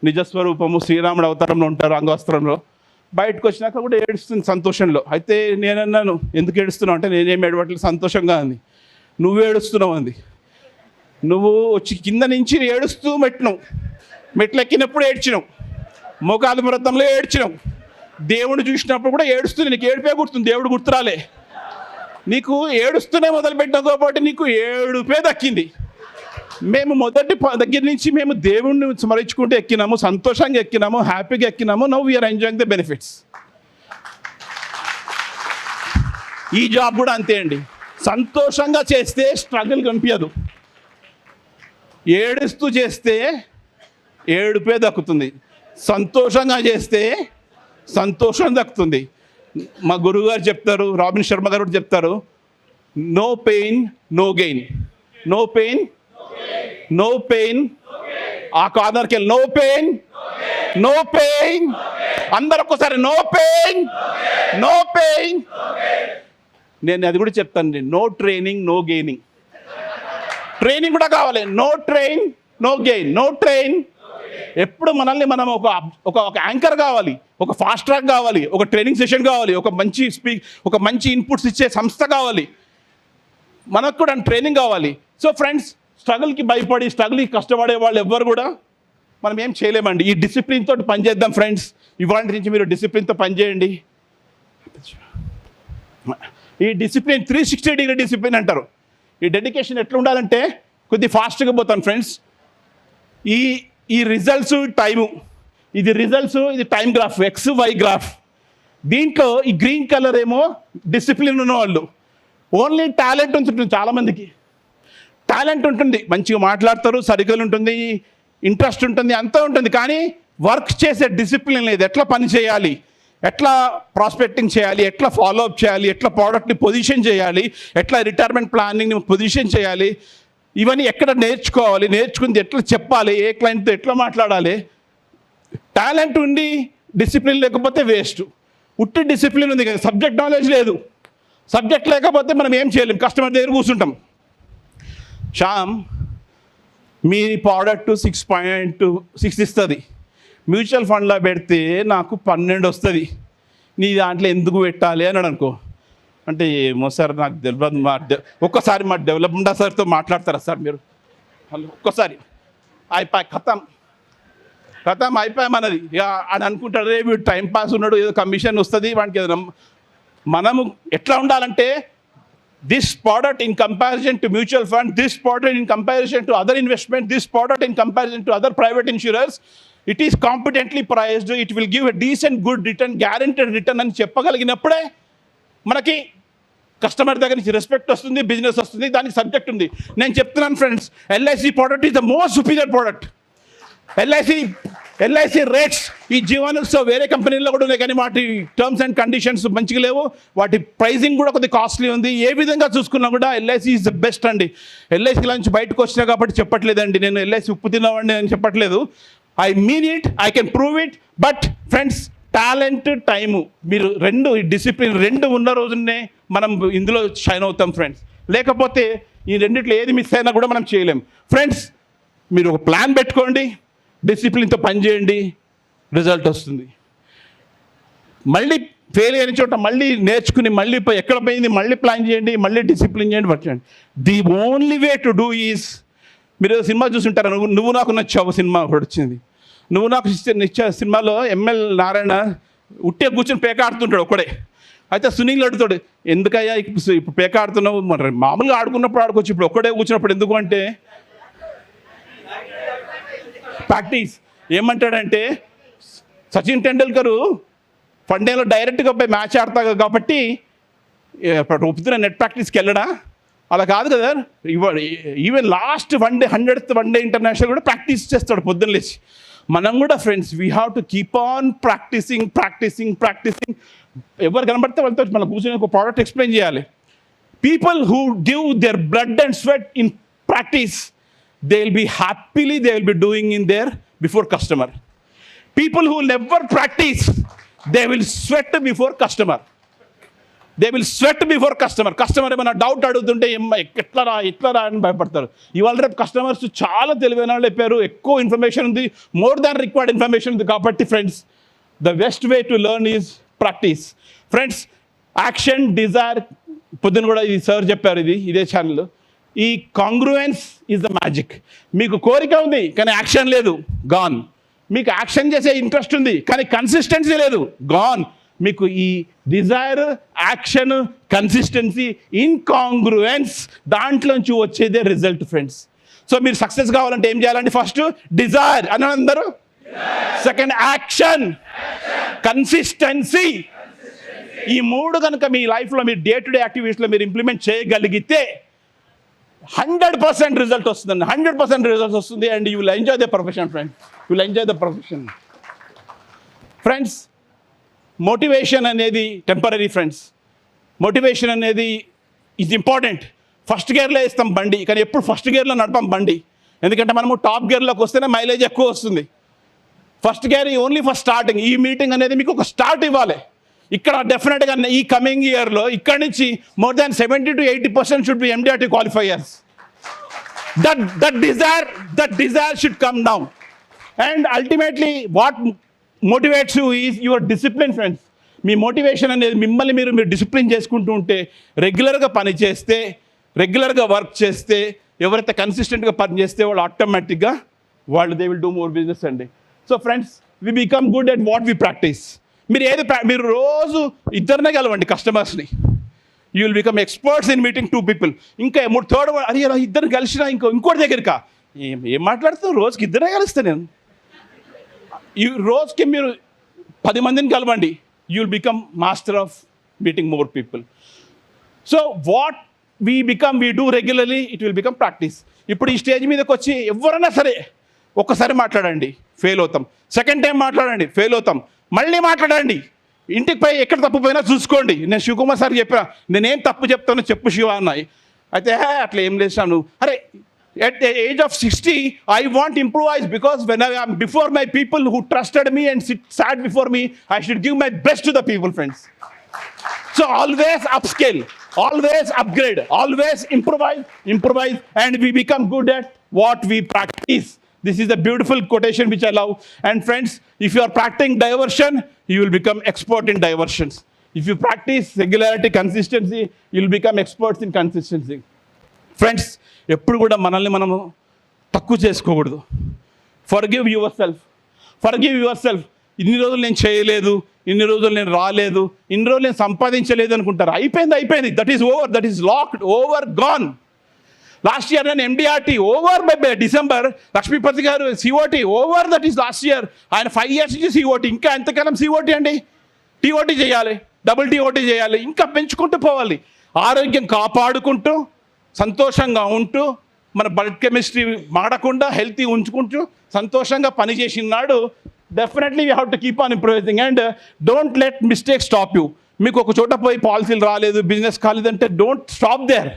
నిజస్వరూపము, శ్రీరాముడు అవతారంలో ఉంటారు అంగవస్త్రంలో. బయటకు వచ్చినాక కూడా ఏడుస్తుంది సంతోషంలో. అయితే నేనన్నాను, ఎందుకు ఏడుస్తున్నావు అంటే, నేనేం ఏడవట్లేదు, సంతోషంగా అంది. నువ్వు ఏడుస్తున్నావు అంది. నువ్వు వచ్చి కింద నుంచి ఏడుస్తూ మెట్లు ఎక్కినప్పుడు ఏడ్చినావు, మోకాలు వ్రతంలో ఏడ్చినావు, దేవుడు చూసినప్పుడు కూడా ఏడుస్తుంది. నీకు ఏడుపే గుర్తుంది, దేవుడు గుర్తురాలే. నీకు ఏడుస్తూనే మొదలుపెట్టినావు కాబట్టి నీకు ఏడుపే దక్కింది. మేము మొదటి దగ్గర నుంచి మేము దేవుణ్ణి స్మరించుకుంటూ ఎక్కినాము, సంతోషంగా ఎక్కినాము, హ్యాపీగా ఎక్కినాము. Now we're enjoying the benefits. ఈ జాబ్ కూడా అంతే అండి. సంతోషంగా చేస్తే స్ట్రగుల్ కనిపించదు, ఏడుస్తూ చేస్తే ఏడుపే దక్కుతుంది, సంతోషంగా చేస్తే సంతోషం దక్కుతుంది. మా గురువు గారు చెప్తారు, రాబిన్ శర్మ గారు చెప్తారు, no pain no gain, no pain no pain. ఆ కార్నర్కి వెళ్ళి నో పెయిన్ నో పెయిన్, అందరు ఒక్కసారి నో పెయిన్ నో పెయిన్. నేను అది కూడా చెప్తాను, no training no gaining. Training కూడా కావాలి, no train no gain, no train. ఎప్పుడు మనల్ని మనం ఒక యాంకర్ కావాలి, ఒక ఫాస్ట్ ట్రాక్ కావాలి, ఒక ట్రైనింగ్ సెషన్ కావాలి, ఒక మంచి ఇన్పుట్స్ ఇచ్చే సంస్థ కావాలి. మనకు కూడా ట్రైనింగ్ కావాలి. సో ఫ్రెండ్స్, స్ట్రగుల్కి భయపడి స్ట్రగుల్కి కష్టపడే వాళ్ళు ఎవ్వరు కూడా మనం ఏం చేయలేమండి. ఈ డిసిప్లిన్ తోటి పనిచేద్దాం ఫ్రెండ్స్. ఇవాళ నుంచి మీరు డిసిప్లిన్తో పనిచేయండి. ఈ డిసిప్లిన్ 360 డిసిప్లిన్ అంటారు. ఈ డెడికేషన్ ఎట్లా ఉండాలంటే కొద్ది ఫాస్ట్గా పోతాను ఫ్రెండ్స్. ఈ రిజల్ట్స్ టైము, ఇది రిజల్ట్స్, ఇది టైం గ్రాఫ్, XY గ్రాఫ్. దీంట్లో ఈ గ్రీన్ కలర్ ఏమో డిసిప్లిన్ ఉన్నవాళ్ళు. ఓన్లీ టాలెంట్ ఉంటుంది, చాలామందికి టాలెంట్ ఉంటుంది, మంచిగా మాట్లాడతారు, సరిగ్గా ఉంటుంది, ఇంట్రెస్ట్ ఉంటుంది, అంతా ఉంటుంది, కానీ వర్క్ చేసే డిసిప్లిన్ లేదు. ఎట్లా పని చేయాలి, ఎట్లా ప్రాస్పెక్టింగ్ చేయాలి, ఎట్లా ఫాలో అప్ చేయాలి, ఎట్లా ప్రోడక్ట్ని పొజిషన్ చేయాలి, ఎట్లా రిటైర్మెంట్ ప్లానింగ్ని పొజిషన్ చేయాలి, ఇవన్నీ ఎక్కడ నేర్చుకోవాలి, నేర్చుకుంది ఎట్లా చెప్పాలి, ఏ క్లయింట్తో ఎట్లా మాట్లాడాలి. టాలెంట్ ఉండి డిసిప్లిన్ లేకపోతే వేస్ట్. ఉట్టి డిసిప్లిన్ ఉంది కదా, సబ్జెక్ట్ నాలెడ్జ్ లేదు. సబ్జెక్ట్ లేకపోతే మనం ఏం చేయలేం, కస్టమర్ దగ్గర కూర్చుంటాం. శ్యామ్, మీ ప్రోడక్ట్ 6.6 ఇస్తుంది, మ్యూచువల్ ఫండ్లో పెడితే నాకు 12 వస్తుంది, నీ దాంట్లో ఎందుకు పెట్టాలి అని అనుకో. అంటే ఏమో సార్ నాకు తెలియదు, ఒక్కసారి మా డెవలప్మెంట్ సార్తో మాట్లాడతారా సార్ మీరు? ఒక్కసారి అయిపోయి కథం అయిపోయామన్నది. ఇక అని అనుకుంటాడు, రే వీడు టైం పాస్ ఉన్నాడు, ఏదో కమిషన్ వస్తుంది వానికి. ఏదైనా మనము ఎట్లా ఉండాలంటే, this product in comparison to mutual fund, this product in comparison to other investment, this product in comparison to other private insurers, it is competently priced, it will give a decent good return, guaranteed return అని చెప్పగలిగినప్పుడే మనకి కస్టమర్ దగ్గర నుంచి రెస్పెక్ట్ వస్తుంది, బిజినెస్ వస్తుంది, దానికి సబ్జెక్ట్ ఉంది. నేను చెప్తున్నాను friends, LIC product is the most superior product. LIC rates ఈ జీవనస్తో వేరే కంపెనీల్లో కూడా ఉన్నాయి, కానీ వాటి టర్మ్స్ అండ్ కండిషన్స్ మంచిగా లేవు, వాటి ప్రైజింగ్ కూడా కొద్దిగా కాస్ట్లీ ఉంది. ఏ విధంగా చూసుకున్నా కూడా LIC ఈజ్ ద బెస్ట్ అండి. LIC నుంచి బయటకు వచ్చినా కాబట్టి చెప్పట్లేదండి, నేను LIC ఉప్పు తిన్నామండి నేను చెప్పట్లేదు. I mean it, I can prove it. But friends, talent, time, మీరు రెండు, డిసిప్లిన్ రెండు ఉన్న రోజునే మనం ఇందులో షైన్ అవుతాం ఫ్రెండ్స్. లేకపోతే ఈ రెండిట్లో ఏది మిస్ అయినా కూడా మనం చేయలేం. ఫ్రెండ్స్, మీరు ఒక ప్లాన్ పెట్టుకోండి, డిసిప్లిన్తో పనిచేయండి, రిజల్ట్ వస్తుంది. మళ్ళీ ఫెయిల్ అయిన చోట మళ్ళీ నేర్చుకుని, మళ్ళీ ఎక్కడ పోయింది మళ్ళీ ప్లాన్ చేయండి, మళ్ళీ డిసిప్లిన్ చేయండి, పట్టండి. The only way to do is, మీరు సినిమా చూసుంటారు, నువ్వు నాకు నచ్చావు సినిమా ఒకటి వచ్చింది. నువ్వు నాకు నచ్చే సినిమాలో ML నారాయణ ఉట్టే కూర్చొని పేక ఆడుతుంటాడు ఒక్కడే. అయితే సునీల్ అడుగుతాడు, ఎందుకయ్యా ఇప్పుడు పేక ఆడుతున్నావు, మరి మామూలుగా ఆడుకున్నప్పుడు ఆడుకోవచ్చు, ఇప్పుడు ఒక్కడే కూర్చున్నప్పుడు ఎందుకు అంటే ప్రాక్టీస్. ఏమంటాడంటే, సచిన్ టెండూల్కర్ వన్డేలో డైరెక్ట్గా పోయి మ్యాచ్ ఆడతాడు కాబట్టి ఒప్పుతున్న నెట్ ప్రాక్టీస్కి వెళ్ళడా? అలా కాదు కదా, even last 100th one day international కూడా ప్రాక్టీస్ చేస్తాడు పొద్దున్న లేచి. మనం కూడా friends, we have to keep on practising. ఎవరు కనబడితే వాళ్ళతో మనం కూర్చొని ఒక ప్రోడక్ట్ ఎక్స్ప్లెయిన్ చేయాలి. People who give their blood and sweat in practice, they will be happily they will be doing in there before customer. People who never practice, they will sweat before customer. Customer ఏమైనా డౌట్ అడుగుతుంటే ఎట్లా అని భయపడతారు. ఇవాళ రేపు కస్టమర్స్ చాలా తెలివైన వాళ్ళు అయిపోయారు, ఎక్కువ ఇన్ఫర్మేషన్ ఉంది, మోర్ దాన్ రిక్వైర్డ్ ఇన్ఫర్మేషన్ ఉంది. కాబట్టి friends, the best way to learn is practice. Friends, action, desire, పొద్దున కూడా ఇది సార్ చెప్పారు, ఇదే ఛానల్. ఈ కాంగ్రూయెన్స్ ఈజ్ ద మ్యాజిక్. మీకు కోరిక ఉంది కానీ యాక్షన్ లేదు, గాన్. మీకు యాక్షన్ చేసే ఇంట్రెస్ట్ ఉంది కానీ కన్సిస్టెన్సీ లేదు, గాన్. మీకు ఈ డిజైర్, యాక్షన్, కన్సిస్టెన్సీ, ఇన్కాంగ్రూయెన్స్, దాంట్లోంచి వచ్చేదే రిజల్ట్ ఫ్రెండ్స్. సో మీరు సక్సెస్ కావాలంటే ఏం చేయాలంటే, ఫస్ట్ డిజైర్ అని అందరూ, సెకండ్ యాక్షన్, కన్సిస్టెన్సీ. ఈ మూడు కనుక మీ లైఫ్లో మీరు డే టు డే యాక్టివిటీస్లో మీరు ఇంప్లిమెంట్ చేయగలిగితే 100% రిజల్ట్ వస్తుందండి, 100% రిజల్ట్ వస్తుంది. And you will enjoy the profession friends, you will enjoy the profession. Friends, motivation అనేది టెంపరీ ఫ్రెండ్స్. మోటివేషన్ అనేది ఈజ్ ఇంపార్టెంట్. ఫస్ట్ గేర్లో వేస్తాం బండి, కానీ ఎప్పుడు ఫస్ట్ గేర్లో నడపం బండి. ఎందుకంటే మనము టాప్ గేర్లోకి వస్తేనే మైలేజ్ ఎక్కువ వస్తుంది. First gear only for starting. ఈ మీటింగ్ అనేది మీకు ఒక స్టార్ట్ ఇవ్వాలి. ఇక్కడ డెఫినెట్గా ఈ కమింగ్ ఇయర్లో ఇక్కడ నుంచి more than 70 to 80% should be MDRT qualifiers. That desire should come down. And ultimately what motivates you is your discipline friends. Me motivation అనేది మిమ్మల్ని మీరు డిసిప్లిన్ చేసుకుంటూ ఉంటే, రెగ్యులర్గా పని చేస్తే రెగ్యులర్గా వర్క్ చేస్తే, ఎవరైతే కన్సిస్టెంట్గా పని చేస్తే వాళ్ళు ఆటోమేటిక్గా they will do more business అండి. So friends, we become good at what we practice. మీరు రోజు ఇద్దరినే కలవండి కస్టమర్స్ని, you will become experts in meeting 2 people. ఇంకా థర్డ్ అరే ఇద్దరు కలిసినా ఇంకోటి దగ్గరికా ఏం మాట్లాడుతూ రోజుకి ఇద్దరే కలుస్తా నేను. ఈ రోజుకి మీరు 10 మందిని కలవండి, you will become master of meeting more people. So what we do regularly, it will become practice. ఇప్పుడు ఈ స్టేజ్ మీదకి వచ్చి ఎవరైనా సరే ఒక్కసారి మాట్లాడండి, ఫెయిల్ అవుతాం. సెకండ్ టైం మాట్లాడండి, ఫెయిల్ అవుతాం. మళ్ళీ మాట్లాడండి, ఇంటికి పోయి ఎక్కడ తప్పుపోయినా చూసుకోండి. నేను శివకుమార్ సార్ చెప్పిన, నేనేం తప్పు చెప్తానో చెప్పు శివ అన్నాయి. అయితే అట్లా ఏం లేచాను, అరే at the age of 60, I want improvise, because when I am before my people who trusted me and sat before me, I should give my best to the people, friends. So always upscale, always upgrade, always improvise, and we become good at what we practice. This is a beautiful quotation which I love. And friends, if you are practicing diversion, you will become expert in diversions. If you practice regularity, consistency, you will become experts in consistency. Friends, ఎప్పుడు కూడా మనల్ని మనము తక్కువ చేసుకోకూడదు. Forgive your self. ఇన్ని రోజులు నేను చేయలేదు, ఇన్ని రోజులు నేను రాలేదు, ఇన్ని రోజులు నేను సంపాదించలేదు అనుకుంటారు. అయిపోయింది. That is over, that is locked, over, gone. Last year నేను MDRT over by December, Lakshmipathi గారు COT over, that is last year. ఆయన 5 years నుంచి COT, ఇంకా ఎంతకాలం COT అండి? TOT చేయాలి, డబుల్ TOT చేయాలి, ఇంకా పెంచుకుంటూ పోవాలి. ఆరోగ్యం కాపాడుకుంటూ, సంతోషంగా ఉంటూ, మన బ్లడ్ కెమిస్ట్రీ మాడకుండా హెల్తీ ఉంచుకుంటూ సంతోషంగా పనిచేసినాడు. Definitely we have to keep on improvising and don't let mistake stop you. మీకు ఒక చోట పోయి పాలసీలు రాలేదు, బిజినెస్ కాలేదంటే don't stop there.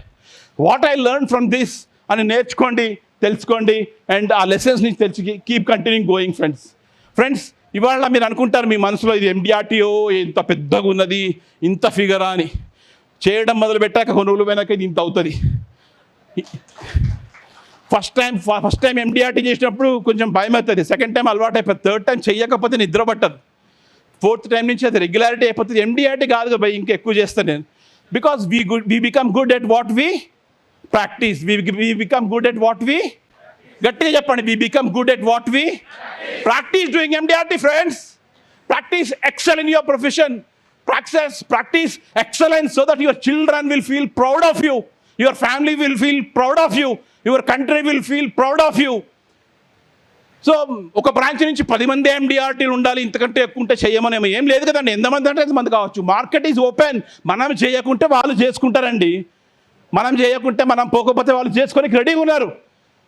What I learn from this అని నేర్చుకోండి, తెలుసుకోండి, అండ్ ఆ లెసన్స్ నుంచి తెలిసి కీప్ కంటిన్యూయింగ్ గోయింగ్. ఫ్రెండ్స్, ఇవాళ మీరు అనుకుంటారు మీ మనసులో, ఇది MDRTO ఇంత పెద్దగా ఉన్నది, ఇంత ఫిగరా అని. చేయడం మొదలుపెట్టాక కొన్ని రోజులు పోయినాక ఇది ఇంత అవుతుంది. ఫస్ట్ టైం MDRT చేసినప్పుడు కొంచెం భయం అవుతుంది, సెకండ్ టైం అలవాటు అయిపోతుంది, థర్డ్ టైం చేయకపోతే నిద్ర పట్టదు, ఫోర్త్ టైం నుంచి అది రెగ్యులారిటీ అయిపోతుంది. MDRT కాదు కదా, ఇంకా ఎక్కువ చేస్తాను నేను. Because we become good at what we practice. We become good at what we, గట్టిగా చెప్పండి, we become good at what we practice doing MDRT. Friends, practice, excel in your profession. Practice excellence so that your children will feel proud of you, your family will feel proud of you, your country will feel proud of you. So ఒక బ్రాంచ్ నుంచి 10 మంది MDRTలు ఉండాలి, ఇంతకంటే ఎక్కువ ఉంటే చేయమనేమో ఏం లేదు కదండి. ఎంతమంది అంటే ఎంతమంది కావచ్చు. Market is open. మనం చేయకుంటే వాళ్ళు చేసుకుంటారండి, మనం చేయకుంటే మనం పోకపోతే వాళ్ళు చేసుకొని రెడీగా ఉన్నారు.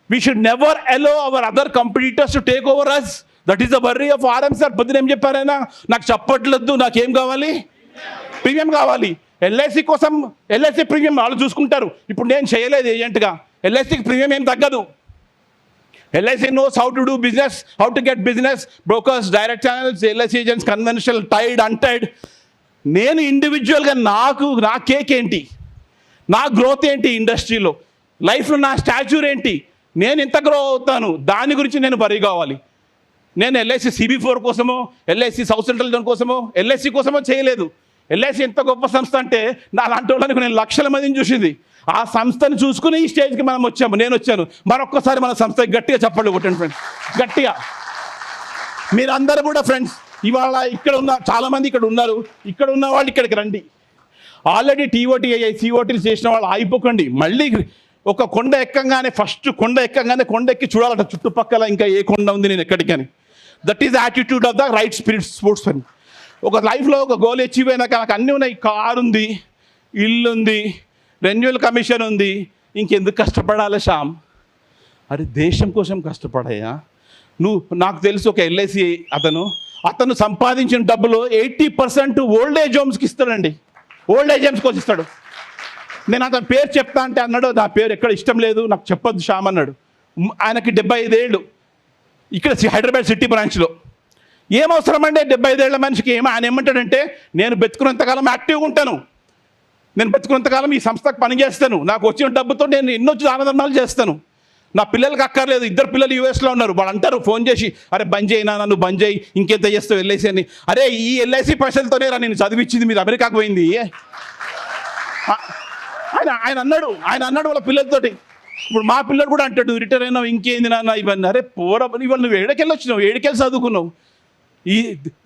We should never allow our other competitors to take over us. That is the worry of RM sir. పొద్దున ఏం చెప్పారైనా, నాకు చప్పట్లొద్దు, నాకేం కావాలి, ప్రీమియం కావాలి. LIC కోసం LIC ప్రీమియం వాళ్ళు చూసుకుంటారు. ఇప్పుడు నేను చేయలేదు ఏజెంట్గా, LICకి ప్రీమియం ఏం తగ్గదు. LIC knows how to do business, how to get business, brokers, direct channels, LIC agents, conventional, tied, untied. నేను ఇండివిజువల్గా నా కేక్ ఏంటి, నా గ్రోత్ ఏంటి, ఇండస్ట్రీలో లైఫ్లో నా స్టాచ్యూర్ ఏంటి, నేను ఎంత గ్రో అవుతాను, దాని గురించి నేను వరీ కావాలి. నేను LIC CB4 కోసమో, LIC సౌత్ సెంట్రల్ జోన్ కోసమో, LIC కోసమో చేయలేదు. LIC ఎంత గొప్ప సంస్థ అంటే, నా లాంటి వాళ్ళకి నేను లక్షల మందిని చూసింది. ఆ సంస్థను చూసుకుని ఈ స్టేజ్కి మనం వచ్చాము, నేను వచ్చాను. మరొక్కసారి మన సంస్థకి గట్టిగా చప్పట్లు కొట్టండి ఫ్రెండ్స్, గట్టిగా. మీరందరూ కూడా ఫ్రెండ్స్, ఇవాళ ఇక్కడ ఉన్న చాలామంది ఇక్కడ ఉన్నారు, ఇక్కడ ఉన్న వాళ్ళు ఇక్కడికి రండి. ఆల్రెడీ TOT COTలు చేసిన వాళ్ళు ఆగిపోకండి. మళ్ళీ ఒక కొండ ఎక్కగానే, ఫస్ట్ కొండ ఎక్కి చూడాలట చుట్టుపక్కల ఇంకా ఏ కొండ ఉంది, నేను ఎక్కడికని. That is attitude of the right spirit sportsmen. ఒక లైఫ్లో ఒక గోల్ అచీవ్ అయినాక నాకు అన్నీ ఉన్నాయి, కారు ఉంది, ఇల్లు ఉంది, రెన్యువల్ కమిషన్ ఉంది, ఇంకెందుకు కష్టపడాలి శ్యామ్? అరే దేశం కోసం కష్టపడాయా నువ్వు. నాకు తెలుసు ఒక LIC అతను సంపాదించిన డబ్బులో 80% ఓల్డ్ ఏజ్ హోమ్స్కి ఇస్తాడండి, ఓల్డ్ ఏజ్ హోమ్స్ కోసం ఇస్తాడు. నేను అతని పేరు చెప్తా అంటే అన్నాడు, నా పేరు ఎక్కడ ఇష్టం లేదు, నాకు చెప్పొద్దు శ్యామ్ అన్నాడు. ఆయనకి 75 ఏళ్ళు, ఇక్కడ హైదరాబాద్ సిటీ బ్రాంచ్లో. ఏం అవసరం అండి 75 ఏళ్ల మనిషికి? ఆయన ఏమంటాడంటే, నేను బతుకున్నంతకాలం యాక్టివ్గా ఉంటాను, నేను బతుకున్నంతకాలం ఈ సంస్థకు పనిచేస్తాను, నాకు వచ్చిన డబ్బుతో నేను ఎన్నో దానధర్మాలు చేస్తాను, నా పిల్లలకి అక్కర్లేదు. 2 పిల్లలు US లో ఉన్నారు. వాళ్ళు అంటారు ఫోన్ చేసి, అరే బంద్ చేయినా, నన్ను బంద్ చేయి, ఇంకెంత చేస్తావు LIC అని. అరే ఈ LIC పైసలతోనే రా నేను చదివించింది, మీరు అమెరికాకు పోయింది. ఆయన అన్నాడు వాళ్ళ పిల్లలతోటి. ఇప్పుడు మా పిల్లడు కూడా అంటాడు, రిటైర్ అయినావు ఇంకేంది నాన్న ఇవన్నీ. అరే పోరా, ఇవాళ నువ్వు ఏడకెళ్ళి వచ్చినావు, ఏడుకెళ్ళి చదువుకున్నావు.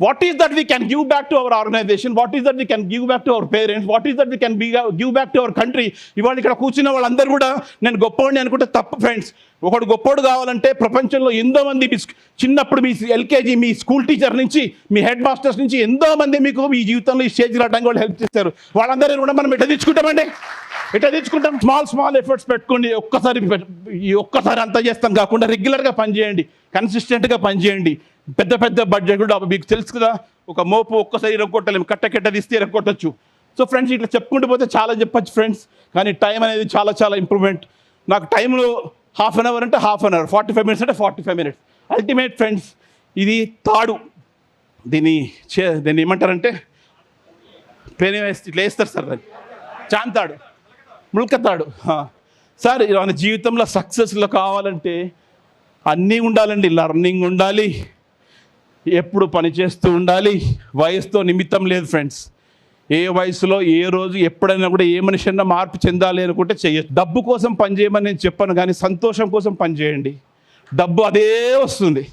What is that we can give back to our organisation, what is that we can give back to our parents, what is that we can give back to our country. ఇవాళ ఇక్కడ కూర్చున్న వాళ్ళందరూ కూడా నేను గొప్పవాడిని అనుకుంటే తప్పు ఫ్రెండ్స్. ఒకడు గొప్పోడు కావాలంటే ప్రపంచంలో ఎంతోమంది చిన్నప్పుడు మీ ఎల్కేజీ మీ స్కూల్ టీచర్ నుంచి మీ హెడ్ మాస్టర్స్ నుంచి ఎంతోమంది మీకు ఈ జీవితంలో ఈ స్టేజ్ రావడానికి వాళ్ళు హెల్ప్ చేస్తారు. వాళ్ళందరినీ కూడా మనం ఎట్లా తెచ్చుకుంటామండి, ఎట్లా తెచ్చుకుంటాం? స్మాల్ ఎఫర్ట్స్ పెట్టుకోండి. ఒక్కసారి అంతా చేస్తాం కాకుండా రెగ్యులర్గా పనిచేయండి, కన్సిస్టెంట్గా పనిచేయండి. పెద్ద బడ్జెట్ కూడా మీకు తెలుసు కదా, ఒక మోపు ఒక్కసారి ఇరగొట్టలేము, కట్ట తీస్తే ఇరగొట్టచ్చు. సో ఫ్రెండ్స్ ఇట్లా చెప్పుకుంటూ పోతే చాలా చెప్పచ్చు ఫ్రెండ్స్. కానీ టైం అనేది చాలా ఇంప్రూవ్మెంట్. నాకు టైంలో హాఫ్ అన్ అవర్ అంటే హాఫ్ అన్ అవర్, 45 minutes అంటే 45 minutes. Ultimate friends. ఇది తాడు, దీన్ని ఏమంటారంటే పేరు ఇట్లా వేస్తారు సార్, దాన్ని చాంతాడు, ముల్కతాడు సార్. మన జీవితంలో సక్సెస్లో కావాలంటే అన్నీ ఉండాలండి. లర్నింగ్ ఉండాలి, ఎప్పుడు పని చేస్తూ ఉండాలి. వయసుతో నిమిత్తం లేదు ఫ్రెండ్స్. ఏ వయసులో ఏ రోజు ఎప్పుడైనా కూడా ఏ మనిషి అన్నా మార్పు చెందాలి అనుకుంటే చేయొచ్చు. డబ్బు కోసం పని చేయమని నేను చెప్పాను, కానీ సంతోషం కోసం పని చేయండి. డబ్బు అదే వస్తుంది.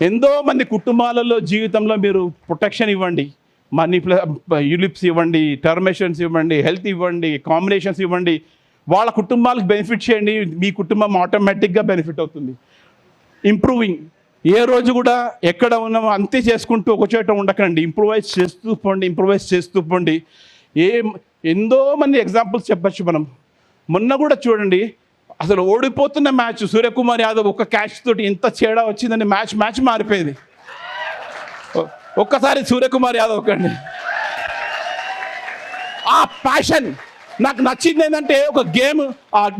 ఎంతో మంది కుటుంబాలలో జీవితంలో మీరు ప్రొటెక్షన్ ఇవ్వండి, మనీ యూలిప్స్ ఇవ్వండి, టర్మేషన్స్ ఇవ్వండి, హెల్త్ ఇవ్వండి, కాంబినేషన్స్ ఇవ్వండి. వాళ్ళ కుటుంబాలకు బెనిఫిట్ చేయండి, మీ కుటుంబం ఆటోమేటిక్గా బెనిఫిట్ అవుతుంది. ఇంప్రూవింగ్, ఏ రోజు కూడా ఎక్కడ ఉన్నామో అంతే చేసుకుంటూ ఒక చోట ఉండకండి. ఇంప్రూవైజ్ చేస్తూ పోండి. ఎంతో మంది ఎగ్జాంపుల్స్ చెప్పచ్చు మనం. మొన్న కూడా చూడండి, అసలు ఓడిపోతున్న మ్యాచ్ సూర్యకుమార్ యాదవ్ ఒక క్యాచ్ తోటి ఎంత తేడా వచ్చిందని మ్యాచ్ మారిపోయింది. ఒక్కసారి సూర్యకుమార్ యాదవ్ కండి. ఆ ప్యాషన్ నాకు నచ్చింది. ఏంటంటే ఒక గేమ్,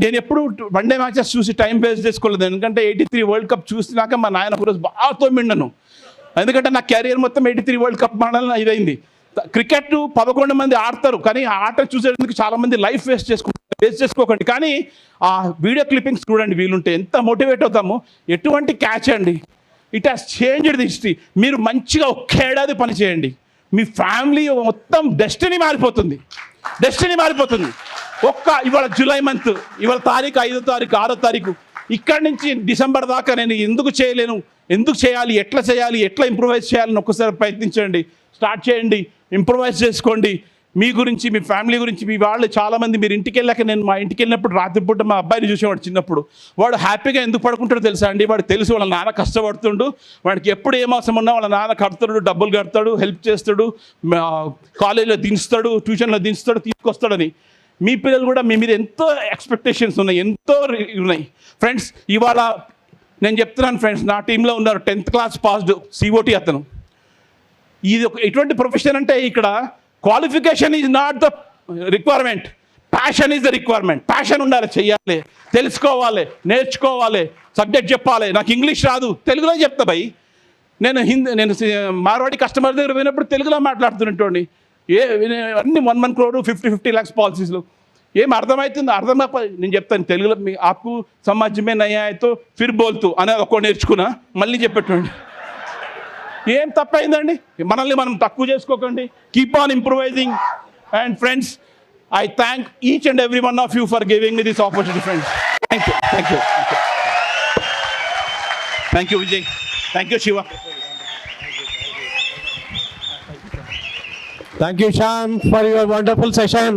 నేను ఎప్పుడు వన్డే మ్యాచెస్ చూసి టైం వేస్ట్ చేసుకోలేదు. ఎందుకంటే 83 వరల్డ్ కప్ చూసినాక మా నాయన ఒకరోజు బాగా తోమిండను. ఎందుకంటే నా కెరీర్ మొత్తం 83 వరల్డ్ కప్ ఆడాలని ఇదైంది. క్రికెట్ 11 మంది ఆడతారు, కానీ ఆ ఆట చూసేందుకు చాలామంది లైఫ్ వేస్ట్ చేసుకోకండి. కానీ ఆ వీడియో క్లిప్పింగ్స్ చూడండి, వీలుంటే ఎంత మోటివేట్ అవుతామో. ఎటువంటి క్యాచ్ అండి, it has changed the history. మీరు మంచిగా ఒక్క ఏడాది పని చేయండి, మీ ఫ్యామిలీ మొత్తం డెస్టినీ మారిపోతుంది. ఇవాళ జూలై మంత్, ఇవాళ తారీఖు 5వ తారీఖు 6వ తారీఖు, ఇక్కడి నుంచి డిసెంబర్ దాకా నేను ఎందుకు చేయలేను, ఎందుకు చేయాలి, ఎట్లా ఇంప్రూవైజ్ చేయాలని ఒక్కసారి ప్రయత్నించండి. స్టార్ట్ చేయండి, ఇంప్రూవైజ్ చేసుకోండి. మీ గురించి, మీ ఫ్యామిలీ గురించి. మీ వాళ్ళు చాలామంది మీరు ఇంటికి వెళ్ళాక, నేను మా ఇంటికి వెళ్ళినప్పుడు రాత్రిపూట మా అబ్బాయిని చూసేవాడు చిన్నప్పుడు. వాడు హ్యాపీగా ఎందుకు పడుకుంటాడో తెలుసా అండి? వాడు తెలుసు వాళ్ళ నాన్న కష్టపడుతుండు, వాడికి ఎప్పుడు ఏ మాసం ఉన్నా వాళ్ళ నాన్న కడతాడు, డబ్బులు కడతాడు, హెల్ప్ చేస్తాడు, కాలేజీలో దించుతాడు, ట్యూషన్లో దించుతాడు, తీసుకొస్తాడని. మీ పిల్లలు కూడా మీ మీద ఎంతో ఎక్స్పెక్టేషన్స్ ఉన్నాయి, ఎంతో ఉన్నాయి ఫ్రెండ్స్. ఇవాళ నేను చెప్తున్నాను ఫ్రెండ్స్, నా టీంలో ఉన్నారు 10th class పాస్డ్ COT అతను. ఇది ఎటువంటి ప్రొఫెషన్ అంటే ఇక్కడ qualification is not the requirement, passion is the requirement. Passion ఉండాలి, చెయ్యాలి, తెలుసుకోవాలి, నేర్చుకోవాలి, సబ్జెక్ట్ చెప్పాలి. నాకు ఇంగ్లీష్ రాదు, తెలుగులో చెప్తా భయ్. నేను మార్వాడి కస్టమర్ దగ్గర పోయినప్పుడు తెలుగులో మాట్లాడుతున్నట్టు. అన్ని 1 crore 50 lakhs పాలసీస్లో ఏం అర్థమవుతుంది? నేను చెప్తాను తెలుగులో. మీ ఆకు సమాజమే నయాతో ఫిర్ బోల్తూ అనేది ఒక్కో నేర్చుకున్నా, మళ్ళీ చెప్పేటండి. ఏం తప్పైందండి? మనల్ని మనం తక్కువ చేసుకోకండి. Keep on improvising. And friends, I thank each and every one of you for giving me this opportunity, friends. Thank you. Thank you, Vijay. Thank you, Shiva. Thank you, Shyam, for your wonderful session.